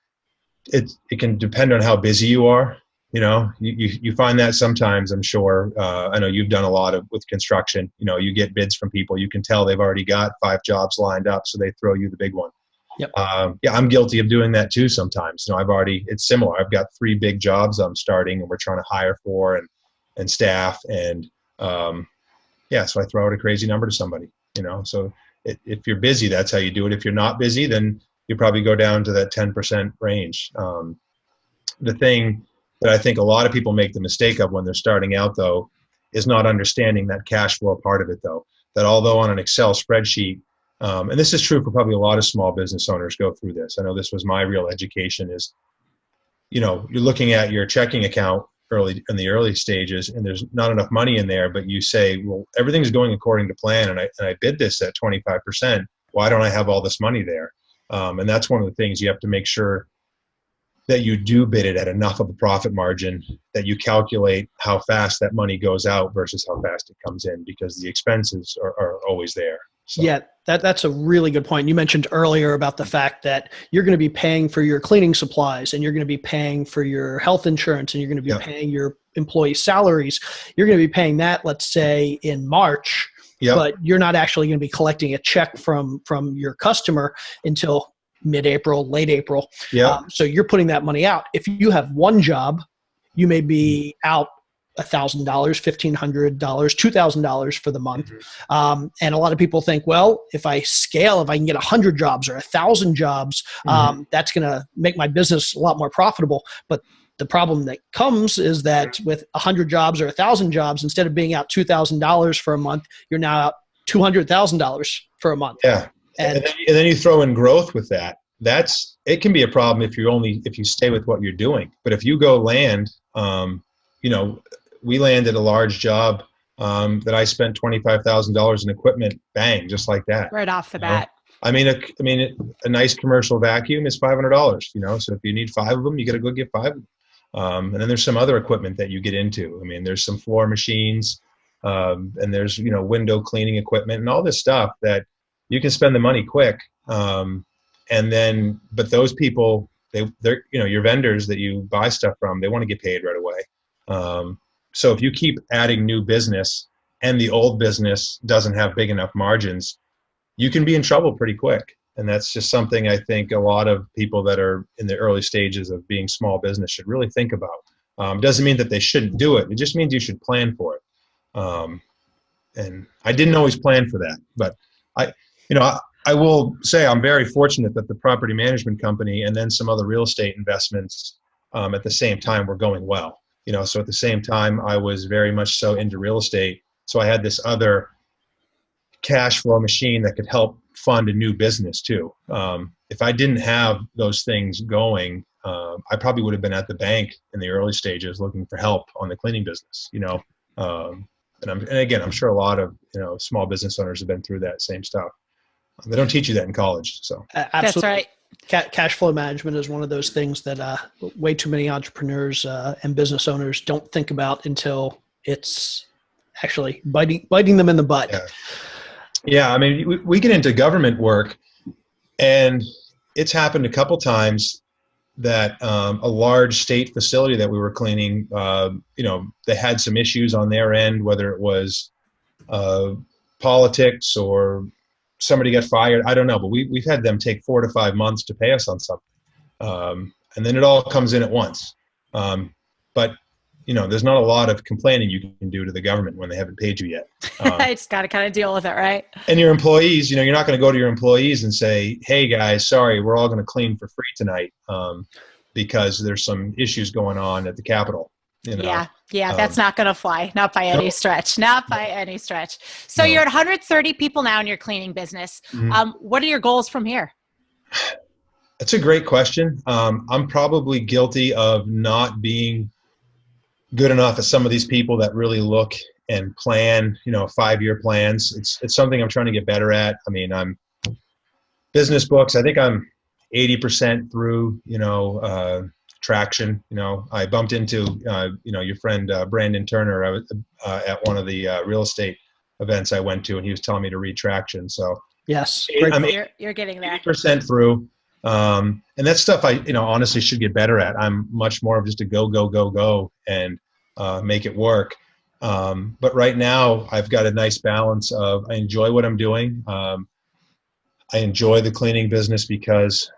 it can depend on how busy you are. You find that sometimes, I'm sure. I know you've done a lot with construction. You get bids from people. You can tell they've already got 5 jobs lined up, so they throw you the big one. Yep. I'm guilty of doing that too sometimes. It's similar. I've got 3 big jobs I'm starting, and we're trying to hire for and staff. And so I throw out a crazy number to somebody, so if you're busy, that's how you do it. If you're not busy, then you probably go down to that 10% range. The thing that I think a lot of people make the mistake of when they're starting out, though, is not understanding that cash flow part of it, though. That although on an Excel spreadsheet, and this is true for probably a lot of small business owners go through this. I know this was my real education is, you're looking at your checking account in the early stages, and there's not enough money in there, but you say, well, everything's going according to plan, and I bid this at 25%. Why don't I have all this money there? And that's one of the things you have to make sure that you do bid it at enough of a profit margin that you calculate how fast that money goes out versus how fast it comes in, because the expenses are always there. So. Yeah, that's a really good point. You mentioned earlier about the fact that you're going to be paying for your cleaning supplies, and you're going to be paying for your health insurance, and you're going to be paying your employee salaries. You're going to be paying that, let's say, in March, but you're not actually going to be collecting a check from your customer until mid-April, late April. So you're putting that money out. If you have one job, you may be out $1,000, $1,500, $2,000 for the month. And a lot of people think, well, if I can get 100 jobs or 1,000 jobs, that's going to make my business a lot more profitable. But the problem that comes is that with 100 jobs or 1,000 jobs, instead of being out $2,000 for a month, you're now out $200,000 for a month. Yeah. And then you throw in growth with that. It can be a problem if you stay with what you're doing. But if you go land, we landed a large job that I spent $25,000 in equipment, bang, just like that. Right off the bat. A nice commercial vacuum is $500, so if you need 5 of them, you got to go get 5 of them. And then there's some other equipment that you get into. There's some floor machines, and there's, window cleaning equipment and all this stuff that you can spend the money quick. But those people, they're, your vendors that you buy stuff from, they want to get paid right away. So if you keep adding new business and the old business doesn't have big enough margins, you can be in trouble pretty quick. And that's just something I think a lot of people that are in the early stages of being small business should really think about. Doesn't mean that they shouldn't do it. It just means you should plan for it. And I didn't always plan for that, but I will say I'm very fortunate that the property management company and then some other real estate investments at the same time were going well. So at the same time, I was very much so into real estate. So I had this other cash flow machine that could help fund a new business too. If I didn't have those things going, I probably would have been at the bank in the early stages looking for help on the cleaning business, and again, I'm sure a lot of, small business owners have been through that same stuff. They don't teach you that in college. So absolutely. That's right. Cash flow management is one of those things that way too many entrepreneurs and business owners don't think about until it's actually biting them in the butt. Yeah. We get into government work, and it's happened a couple times that a large state facility that we were cleaning, they had some issues on their end, whether it was politics or somebody got fired. I don't know, but we've had them take 4 to 5 months to pay us on something. And then it all comes in at once. But there's not a lot of complaining you can do to the government when they haven't paid you yet. I just got to kind of deal with it, right? And your employees, you're not going to go to your employees and say, hey guys, sorry, we're all going to clean for free tonight because there's some issues going on at the Capitol. Yeah, that's not going to fly. Not by any stretch. Not by any stretch. So you're at 130 people now in your cleaning business. Mm-hmm. What are your goals from here? That's a great question. I'm probably guilty of not being good enough as some of these people that really look and plan, 5-year plans. It's something I'm trying to get better at. I'm business books. I think I'm 80% through, traction. I bumped into, your friend, Brandon Turner. I was at one of the real estate events I went to, and he was telling me to read traction. So yes, you're getting there. 80% through. And that's stuff I, honestly should get better at. I'm much more of just a go and make it work. But right now I've got a nice balance of, I enjoy what I'm doing. I enjoy the cleaning business because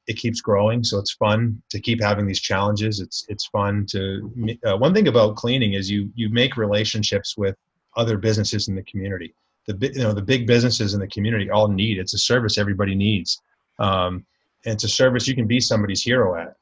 it keeps growing. So it's fun to keep having these challenges. It's fun to, one thing about cleaning is you make relationships with other businesses in the community. The big businesses in the community all need, it's a service everybody needs. And it's a service you can be somebody's hero at.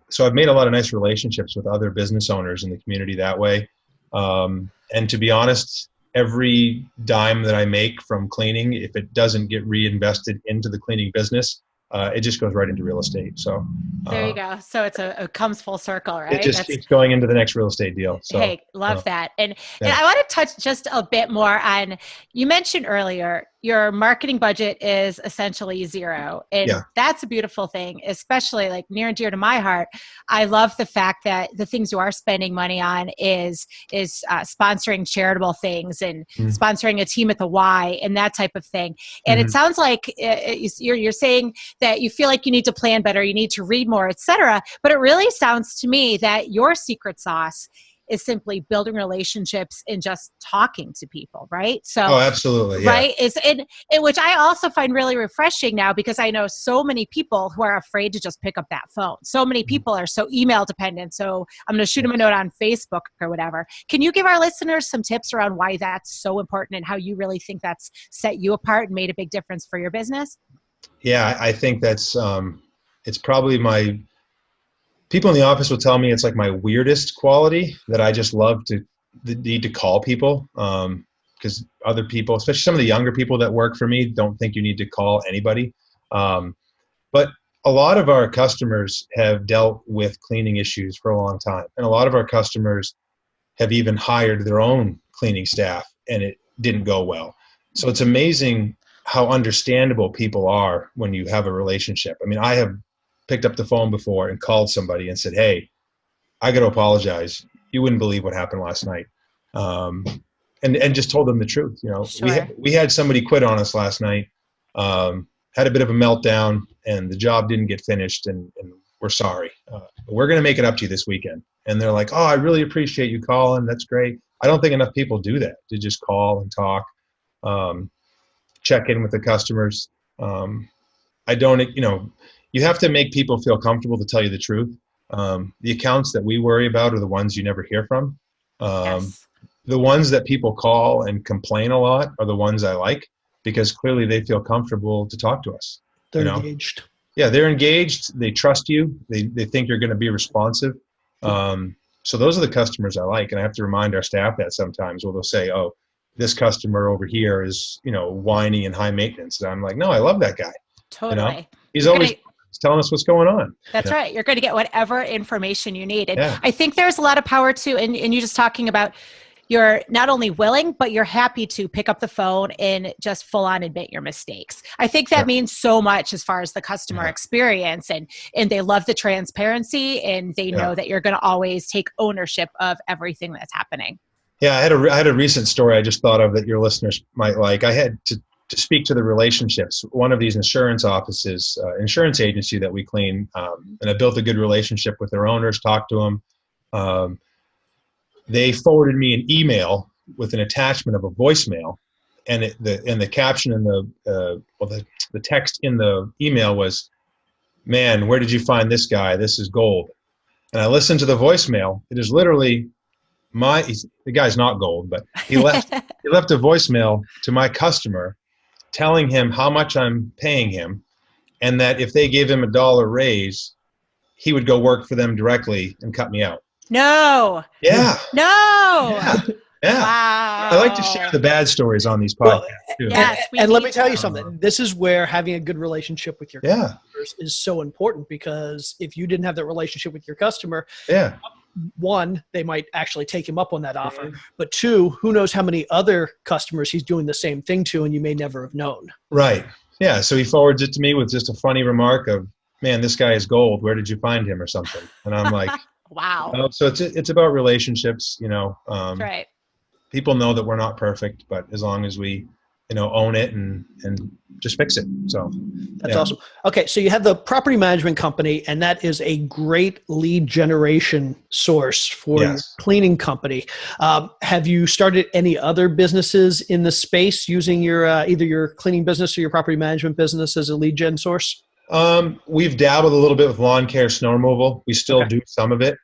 So I've made a lot of nice relationships with other business owners in the community that way. And to be honest, every dime that I make from cleaning, if it doesn't get reinvested into the cleaning business, it just goes right into real estate. So there you go. So it comes full circle, right? It just keeps going into the next real estate deal. So, hey, love that. And I want to touch just a bit more on, you mentioned earlier, your marketing budget is essentially zero. And that's a beautiful thing, especially like near and dear to my heart. I love the fact that the things you are spending money on is sponsoring charitable things and sponsoring a team at the Y and that type of thing. And it sounds like you're saying that you feel like you need to plan better, you need to read more, etc. But it really sounds to me that your secret sauce is simply building relationships and just talking to people, right? So, absolutely, yeah. Right? Which I also find really refreshing now, because I know so many people who are afraid to just pick up that phone. So many people are so email dependent. So I'm going to shoot them a note on Facebook or whatever. Can you give our listeners some tips around why that's so important and how you really think that's set you apart and made a big difference for your business? Yeah, I think that's, it's probably people in the office will tell me it's like my weirdest quality, that I just love the need to call people. Because other people, especially some of the younger people that work for me, don't think you need to call anybody. But a lot of our customers have dealt with cleaning issues for a long time. And a lot of our customers have even hired their own cleaning staff, and it didn't go well. So it's amazing how understandable people are when you have a relationship. I mean, I have picked up the phone before and called somebody and said, "Hey, I got to apologize. You wouldn't believe what happened last night." And just told them the truth. You know, Sure. we had somebody quit on us last night, had a bit of a meltdown, and the job didn't get finished, and we're sorry. We're going to make it up to you this weekend. And they're like, "Oh, I really appreciate you calling. That's great." I don't think enough people do that, to just call and talk, check in with the customers. I don't, you have to make people feel comfortable to tell you the truth. The accounts that we worry about are the ones you never hear from. Yes. The ones that people call and complain a lot are the ones I like, because clearly they feel comfortable to talk to us. They're engaged. Yeah, they're engaged. They trust you. They think you're going to be responsive. So those are the customers I like. And I have to remind our staff that sometimes, they'll say, "Oh, this customer over here is, whiny and high maintenance." And I'm like, "No, I love that guy." Totally. He's always telling us what's going on. That's right. You're going to get whatever information you need. And Yeah. I think there's a lot of power too. And you just talking about, you're not only willing, but you're happy to pick up the phone and just full on admit your mistakes. I think that means so much as far as the customer experience, and they love the transparency, and they know that you're going to always take ownership of everything that's happening. Yeah. I had a recent story I just thought of that your listeners might like. I had to speak to the relationships. One of these insurance offices, insurance agency that we clean, and I built a good relationship with their owners, talked to them. They forwarded me an email with an attachment of a voicemail, and the caption in the text in the email was, "Man, where did you find this guy? This is gold." And I listened to the voicemail. It is literally the guy's not gold, but he left a voicemail to my customer telling him how much I'm paying him, and that if they gave him $1 raise, he would go work for them directly and cut me out. No. Yeah. No. Yeah. Wow. I like to share the bad stories on these podcasts too. Yes, And let me tell you something. This is where having a good relationship with your customers is so important, because if you didn't have that relationship with your customer, one, they might actually take him up on that offer. But two, who knows how many other customers he's doing the same thing to, and you may never have known. Right. Yeah. So he forwards it to me with just a funny remark of, "Man, this guy is gold. Where did you find him?" or something. And I'm like, wow. So it's about relationships, That's right. People know that we're not perfect, but as long as we, own it and just fix it. So that's awesome. Okay. So you have the property management company, and that is a great lead generation source for your cleaning company. Have you started any other businesses in the space using your, either your cleaning business or your property management business as a lead gen source? We've dabbled a little bit with lawn care, snow removal. We still do some of it.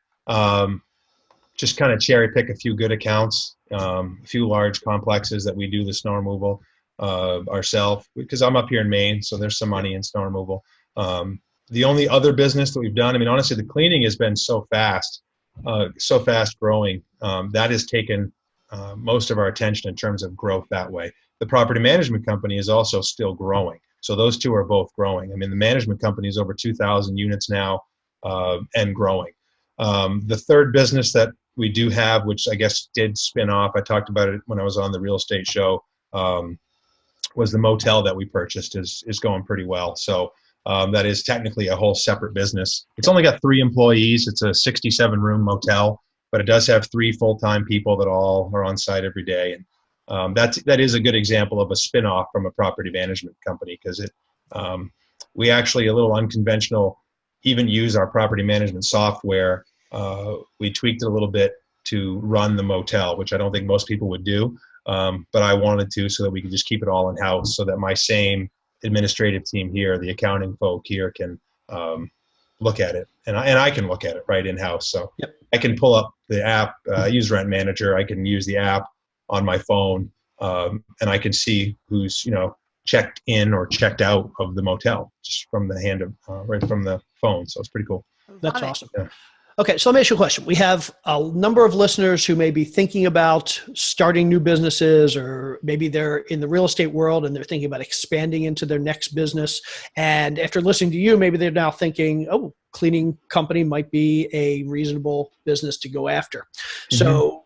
Just kind of cherry pick a few good accounts, a few large complexes that we do the snow removal ourselves, because I'm up here in Maine, so there's some money in snow removal. The only other business that we've done, I mean, honestly, the cleaning has been so fast growing. That has taken most of our attention in terms of growth that way. The property management company is also still growing. So those two are both growing. I mean, the management company is over 2,000 units now and growing. The third business that we do have, which I guess did spin off, I talked about it when I was on the real estate show, was the motel that we purchased is going pretty well. So that is technically a whole separate business. It's only got 3 employees. It's a 67-room motel, but it does have 3 full-time people that all are on site every day. And that is a good example of a spin-off from a property management company, because we actually, a little unconventional, even use our property management software. We tweaked it a little bit to run the motel, which I don't think most people would do. But I wanted to, so that we could just keep it all in-house, so that my same administrative team here, the accounting folk here, can look at it. And I can look at it right in-house. So I can pull up the app, use Rent Manager. I can use the app on my phone, and I can see who's, checked in or checked out of the motel just from the hand of, right from the phone. So it's pretty cool. That's awesome. Yeah. Okay, so let me ask you a question. We have a number of listeners who may be thinking about starting new businesses, or maybe they're in the real estate world and they're thinking about expanding into their next business. And after listening to you, maybe they're now thinking, oh, cleaning company might be a reasonable business to go after. Mm-hmm. So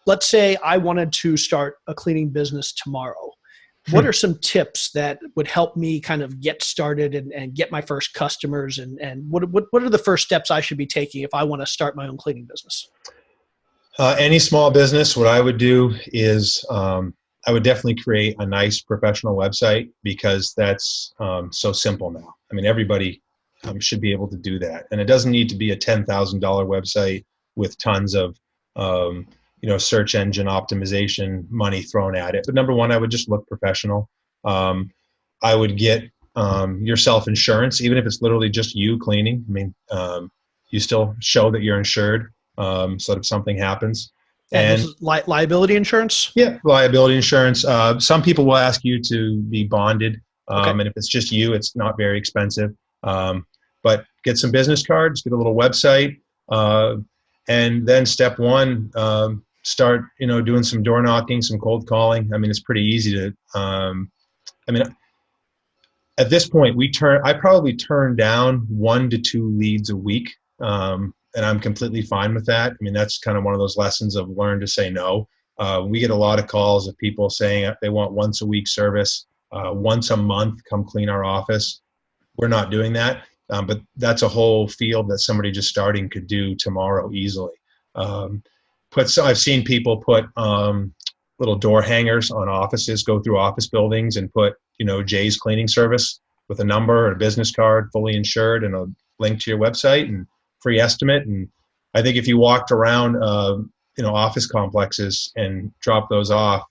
let's say I wanted to start a cleaning business tomorrow. what are some tips that would help me kind of get started and get my first customers? And what are the first steps I should be taking if I want to start my own cleaning business? Any small business, what I would do is I would definitely create a nice professional website, because that's so simple now. I mean, everybody should be able to do that. And it doesn't need to be a $10,000 website with tons of search engine optimization money thrown at it. But number one, I would just look professional. I would get your self-insurance, even if it's literally just you cleaning. I mean, you still show that you're insured, so that if something happens. And this is liability insurance? Yeah, liability insurance. Some people will ask you to be bonded, Okay. and if it's just you, it's not very expensive. But get some business cards, get a little website, and then step one, start doing some door knocking, some cold calling. I mean, it's pretty easy to. At this point, I probably turn down 1 to 2 leads a week. And I'm completely fine with that. I mean, that's kind of one of those lessons of learn to say no. We get a lot of calls of people saying they want once a week service, once a month, come clean our office. We're not doing that. But that's a whole field that somebody just starting could do tomorrow easily. I've seen people put little door hangers on offices, go through office buildings and put, Jay's cleaning service with a number or a business card, fully insured, and a link to your website and free estimate. And I think if you walked around, office complexes and dropped those off,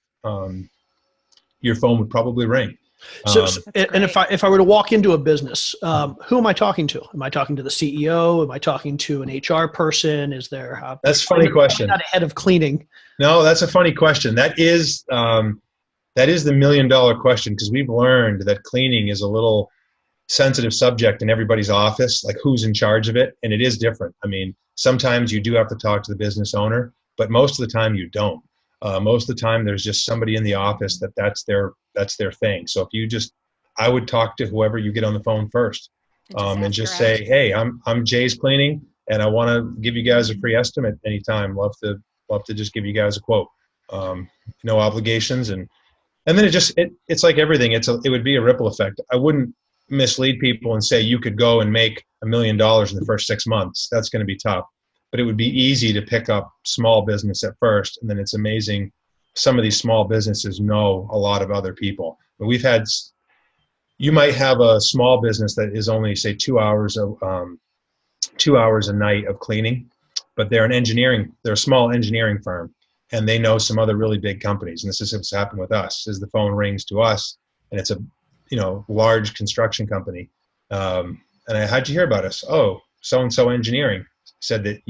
your phone would probably ring. And if I were to walk into a business, who am I talking to? Am I talking to the CEO? Am I talking to an HR person? Is there? That's a funny question. Not a head of cleaning. No, that's a funny question. That is the $1 million question, because we've learned that cleaning is a little sensitive subject in everybody's office, like who's in charge of it. And it is different. I mean, sometimes you do have to talk to the business owner, but most of the time you don't. Most of the time there's just somebody in the office that's their thing. So I would talk to whoever you get on the phone first, and just say, hey, I'm Jay's Cleaning, and I want to give you guys a free estimate anytime. Love to just give you guys a quote. No obligations. And then it's like everything. It would be a ripple effect. I wouldn't mislead people and say you could go and make $1 million in the first 6 months. That's going to be tough, but it would be easy to pick up small business at first. And then it's amazing. Some of these small businesses know a lot of other people. But you might have a small business that is only, say, 2 hours a night of cleaning, but they're a small engineering firm, and they know some other really big companies. And this is what's happened with us, is the phone rings to us and it's a large construction company. And how'd you hear about us? Oh, so-and-so engineering said that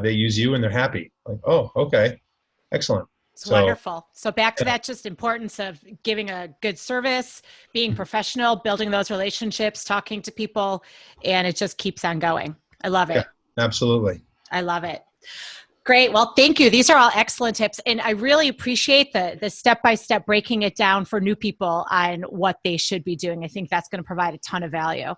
they use you and they're happy. Like, oh, okay. Excellent. It's wonderful. So back to that just importance of giving a good service, being professional, building those relationships, talking to people, and it just keeps on going. I love it. Yeah, absolutely. I love it. Great. Well, thank you. These are all excellent tips. And I really appreciate the step-by-step breaking it down for new people on what they should be doing. I think that's going to provide a ton of value.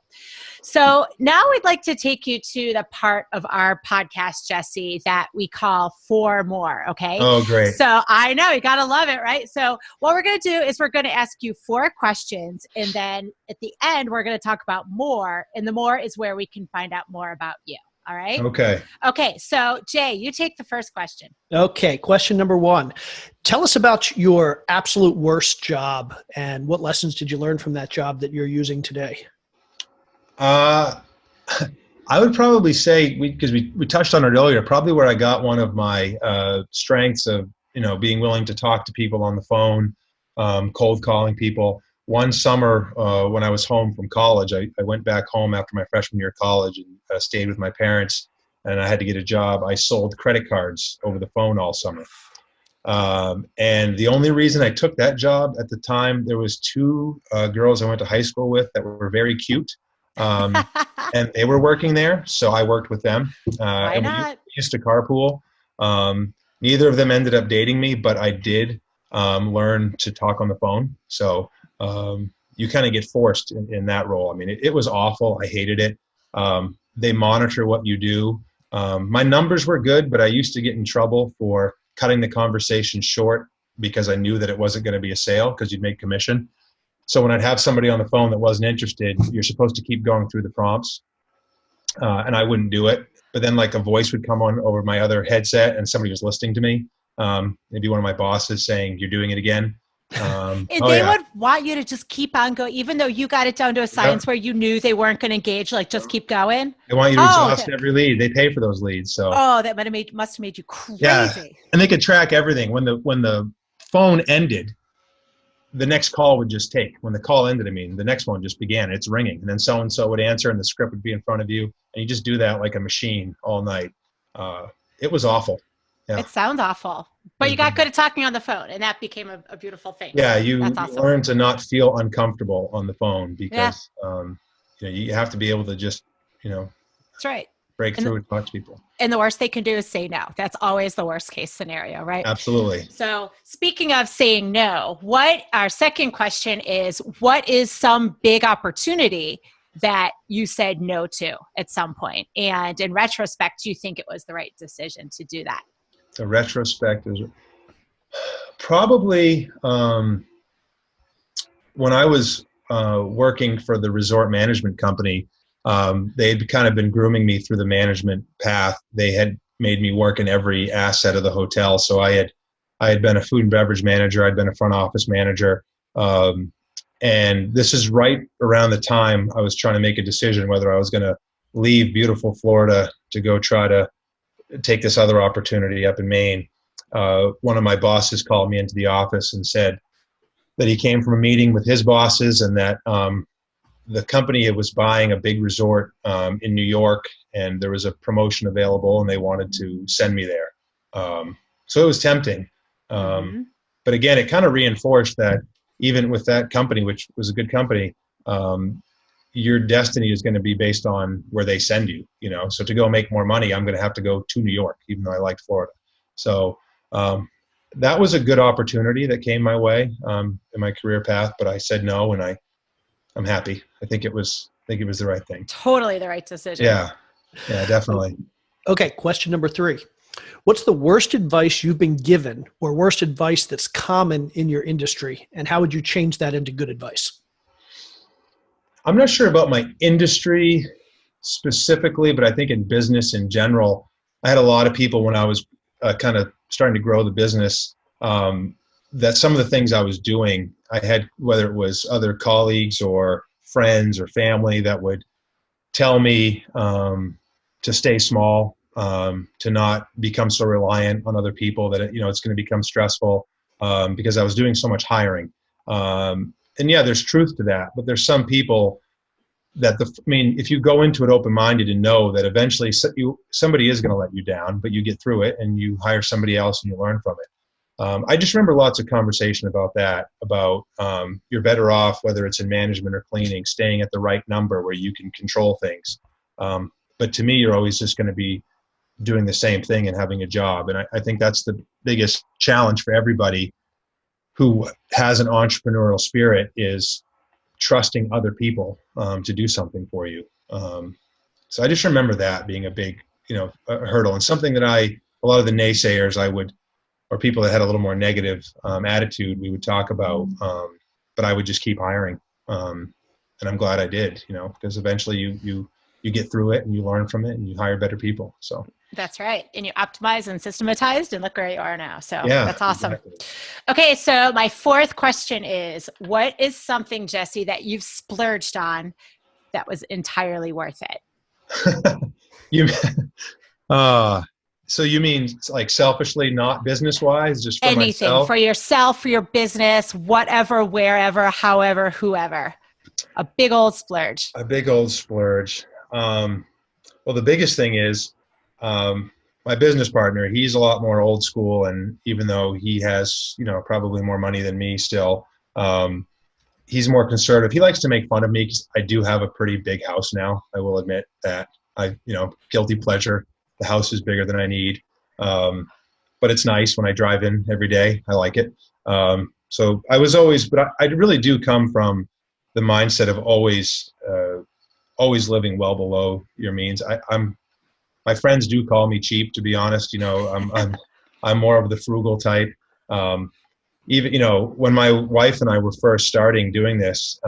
So now we'd like to take you to the part of our podcast, Jesse, that we call 4 More. Okay. Oh, great. So I know you got to love it, right? So what we're going to do is we're going to ask you 4 questions. And then at the end, we're going to talk about more. And the more is where we can find out more about you. All right. Okay. So Jay, you take the first question. Okay. Question number 1. Tell us about your absolute worst job and what lessons did you learn from that job that you're using today? I would probably say, because we touched on it earlier, probably where I got one of my strengths of, being willing to talk to people on the phone, cold calling people. One summer when I was home from college, I went back home after my freshman year of college and stayed with my parents, and I had to get a job. I sold credit cards over the phone all summer. And the only reason I took that job at the time, there was 2 girls I went to high school with that were very cute. And they were working there, so I worked with them. Why not? We used to carpool. Neither of them ended up dating me, but I did learn to talk on the phone. So you kind of get forced in that role. I mean, it was awful. I hated it. They monitor what you do. My numbers were good, but I used to get in trouble for cutting the conversation short because I knew that it wasn't going to be a sale because you'd make commission. So when I'd have somebody on the phone that wasn't interested, you're supposed to keep going through the prompts. And I wouldn't do it. But then like a voice would come on over my other headset and somebody was listening to me. Maybe one of my bosses saying, "You're doing it again." And they would want you to just keep on going, even though you got it down to a science where you knew they weren't going to engage, like just keep going. They want you to exhaust every lead. They pay for those leads. So that must have made you crazy. Yeah. And they could track everything. When the phone ended, the next call would just take. When the call ended, the next one just began. It's ringing. And then so-and-so would answer and the script would be in front of you. And you just do that like a machine all night. It was awful. Yeah. It sounds awful. But you got good at talking on the phone, and that became a beautiful thing. Yeah, so you awesome. learn to not feel uncomfortable on the phone because you have to be able to just, that's right. break through and talk to people. And the worst they can do is say no. That's always the worst case scenario, right? Absolutely. So speaking of saying no, our second question is, what is some big opportunity that you said no to at some point? And in retrospect, do you think it was the right decision to do that? The retrospect is probably when I was working for the resort management company. They had kind of been grooming me through the management path. They had made me work in every asset of the hotel. So I had been a food and beverage manager. I'd been a front office manager. And this is right around the time I was trying to make a decision whether I was going to leave beautiful Florida to go try to take this other opportunity up in Maine. One of my bosses called me into the office and said that he came from a meeting with his bosses and that the company was buying a big resort in New York, and there was a promotion available and they wanted to send me there. So it was tempting. But again, it kind of reinforced that even with that company, which was a good company, your destiny is going to be based on where they send you, so to go make more money, I'm going to have to go to New York, even though I liked Florida. So that was a good opportunity that came my way in my career path, but I said no, and I'm happy. I think it was the right thing. Totally the right decision. Yeah, definitely. Okay. Question number 3. What's the worst advice you've been given or worst advice that's common in your industry? And how would you change that into good advice? I'm not sure about my industry specifically, but I think in business in general, I had a lot of people when I was kind of starting to grow the business, that some of the things I was doing, I had, whether it was other colleagues or friends or family, that would tell me to stay small, to not become so reliant on other people that it's going to become stressful because I was doing so much hiring. And yeah, there's truth to that, but there's some people that if you go into it open-minded and know that eventually somebody is going to let you down, but you get through it and you hire somebody else and you learn from it. I just remember lots of conversation about that, about you're better off, whether it's in management or cleaning, staying at the right number where you can control things. But to me, you're always just going to be doing the same thing and having a job. And I think that's the biggest challenge for everybody who has an entrepreneurial spirit, is trusting other people to do something for you. So I just remember that being a big, a hurdle, and something that a lot of the naysayers or people that had a little more negative attitude, we would talk about, but I would just keep hiring. And I'm glad I did, because eventually you get through it and you learn from it and you hire better people. So that's right. And you optimized and systematized, and look where you are now. So yeah, that's awesome. Exactly. Okay. So my fourth question is, what is something, Jesse, that you've splurged on that was entirely worth it? So you mean like selfishly, not business wise, just for anything myself? For yourself, for your business, whatever, wherever, however, whoever. A big old splurge. A big old splurge. Well, the biggest thing is my business partner. He's a lot more old school, and even though he has, probably more money than me still, he's more conservative. He likes to make fun of me because I do have a pretty big house now. I will admit that. Guilty pleasure. The house is bigger than I need, but it's nice when I drive in every day. I like it. So I was always, but I really do come from the mindset of always living well below your means. My friends do call me cheap, to be honest. I'm more of the frugal type. even, when my wife and I were first starting doing this,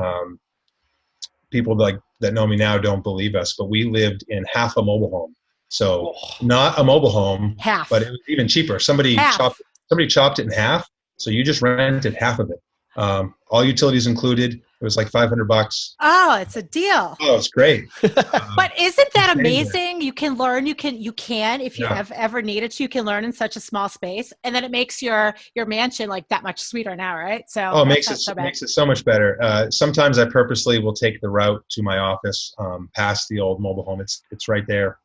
people like that know me now don't believe us, but we lived in half a mobile home. So not a mobile home, Half. but it was even cheaper. Somebody chopped it in half. So you just rented half of it. All utilities included. It was like $500. Oh, it's a deal. Oh, it's great. But isn't that amazing? You can learn, if you Yeah. have ever needed to, you can learn in such a small space. And then it makes your mansion like that much sweeter now, right? So it makes it so much better. Sometimes I purposely will take the route to my office past the old mobile home. It's right there.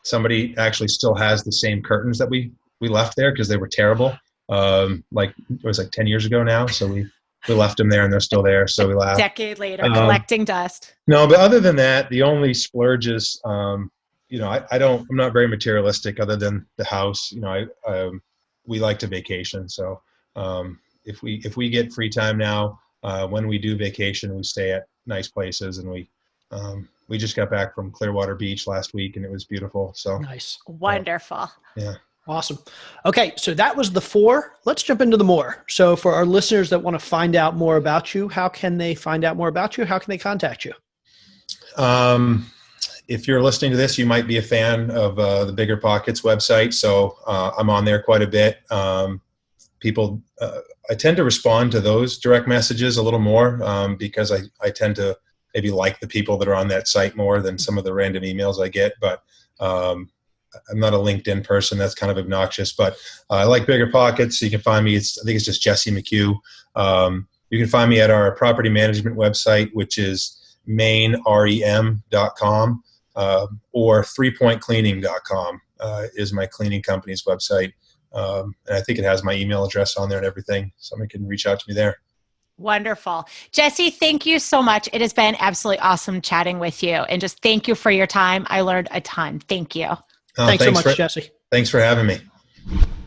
Somebody actually still has the same curtains that we left there because they were terrible. It was like 10 years ago now. So we left them there and they're still there. So we laughed. Decade later, collecting dust. No, but other than that, the only splurges, I'm not very materialistic other than the house. We like to vacation. So if we get free time now, when we do vacation, we stay at nice places, and we just got back from Clearwater Beach last week and it was beautiful. So Nice. Wonderful. Yeah. Awesome. Okay, so that was the 4. Let's jump into the more. So for our listeners that want to find out more about you, how can they find out more about you? How can they contact you? If you're listening to this, you might be a fan of the BiggerPockets website. So I'm on there quite a bit. People, I tend to respond to those direct messages a little more because I tend to maybe like the people that are on that site more than some of the random emails I get. But I'm not a LinkedIn person. That's kind of obnoxious, but I like BiggerPockets. You can find me. I think it's just Jesse McCue. You can find me at our property management website, which is mainrem.com, or 3pointcleaning.com is my cleaning company's website. And I think it has my email address on there and everything. Somebody can reach out to me there. Wonderful. Jesse, thank you so much. It has been absolutely awesome chatting with you, and just thank you for your time. I learned a ton. Thank you. Thanks so much, Jesse. Thanks for having me.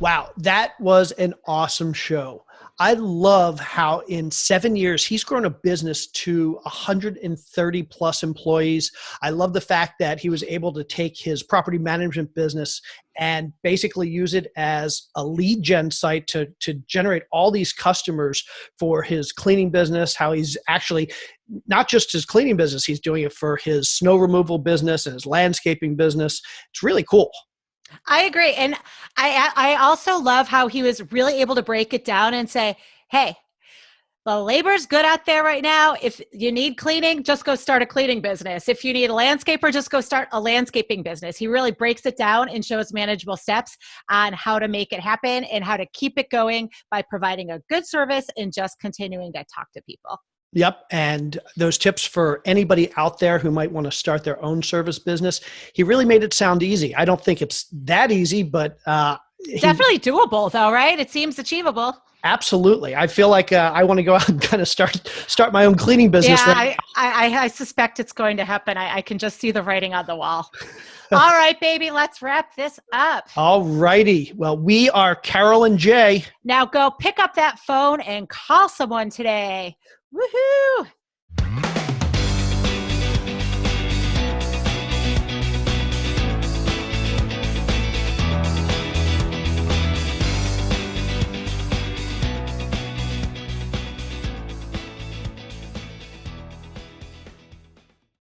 Wow, that was an awesome show. I love how in 7 years, he's grown a business to 130 plus employees. I love the fact that he was able to take his property management business and basically use it as a lead gen site to generate all these customers for his cleaning business, how he's actually not just his cleaning business, he's doing it for his snow removal business and his landscaping business. It's really cool. I agree. And I also love how he was really able to break it down and say, hey, the labor's good out there right now. If you need cleaning, just go start a cleaning business. If you need a landscaper, just go start a landscaping business. He really breaks it down and shows manageable steps on how to make it happen and how to keep it going by providing a good service and just continuing to talk to people. Yep. And those tips for anybody out there who might want to start their own service business, he really made it sound easy. I don't think it's that easy, but definitely doable though, right? It seems achievable. Absolutely. I feel like I want to go out and kind of start my own cleaning business. Yeah, right I suspect it's going to happen. I can just see the writing on the wall. All right, baby, let's wrap this up. All righty. Well, we are Carol and Jay. Now go pick up that phone and call someone today. Woohoo!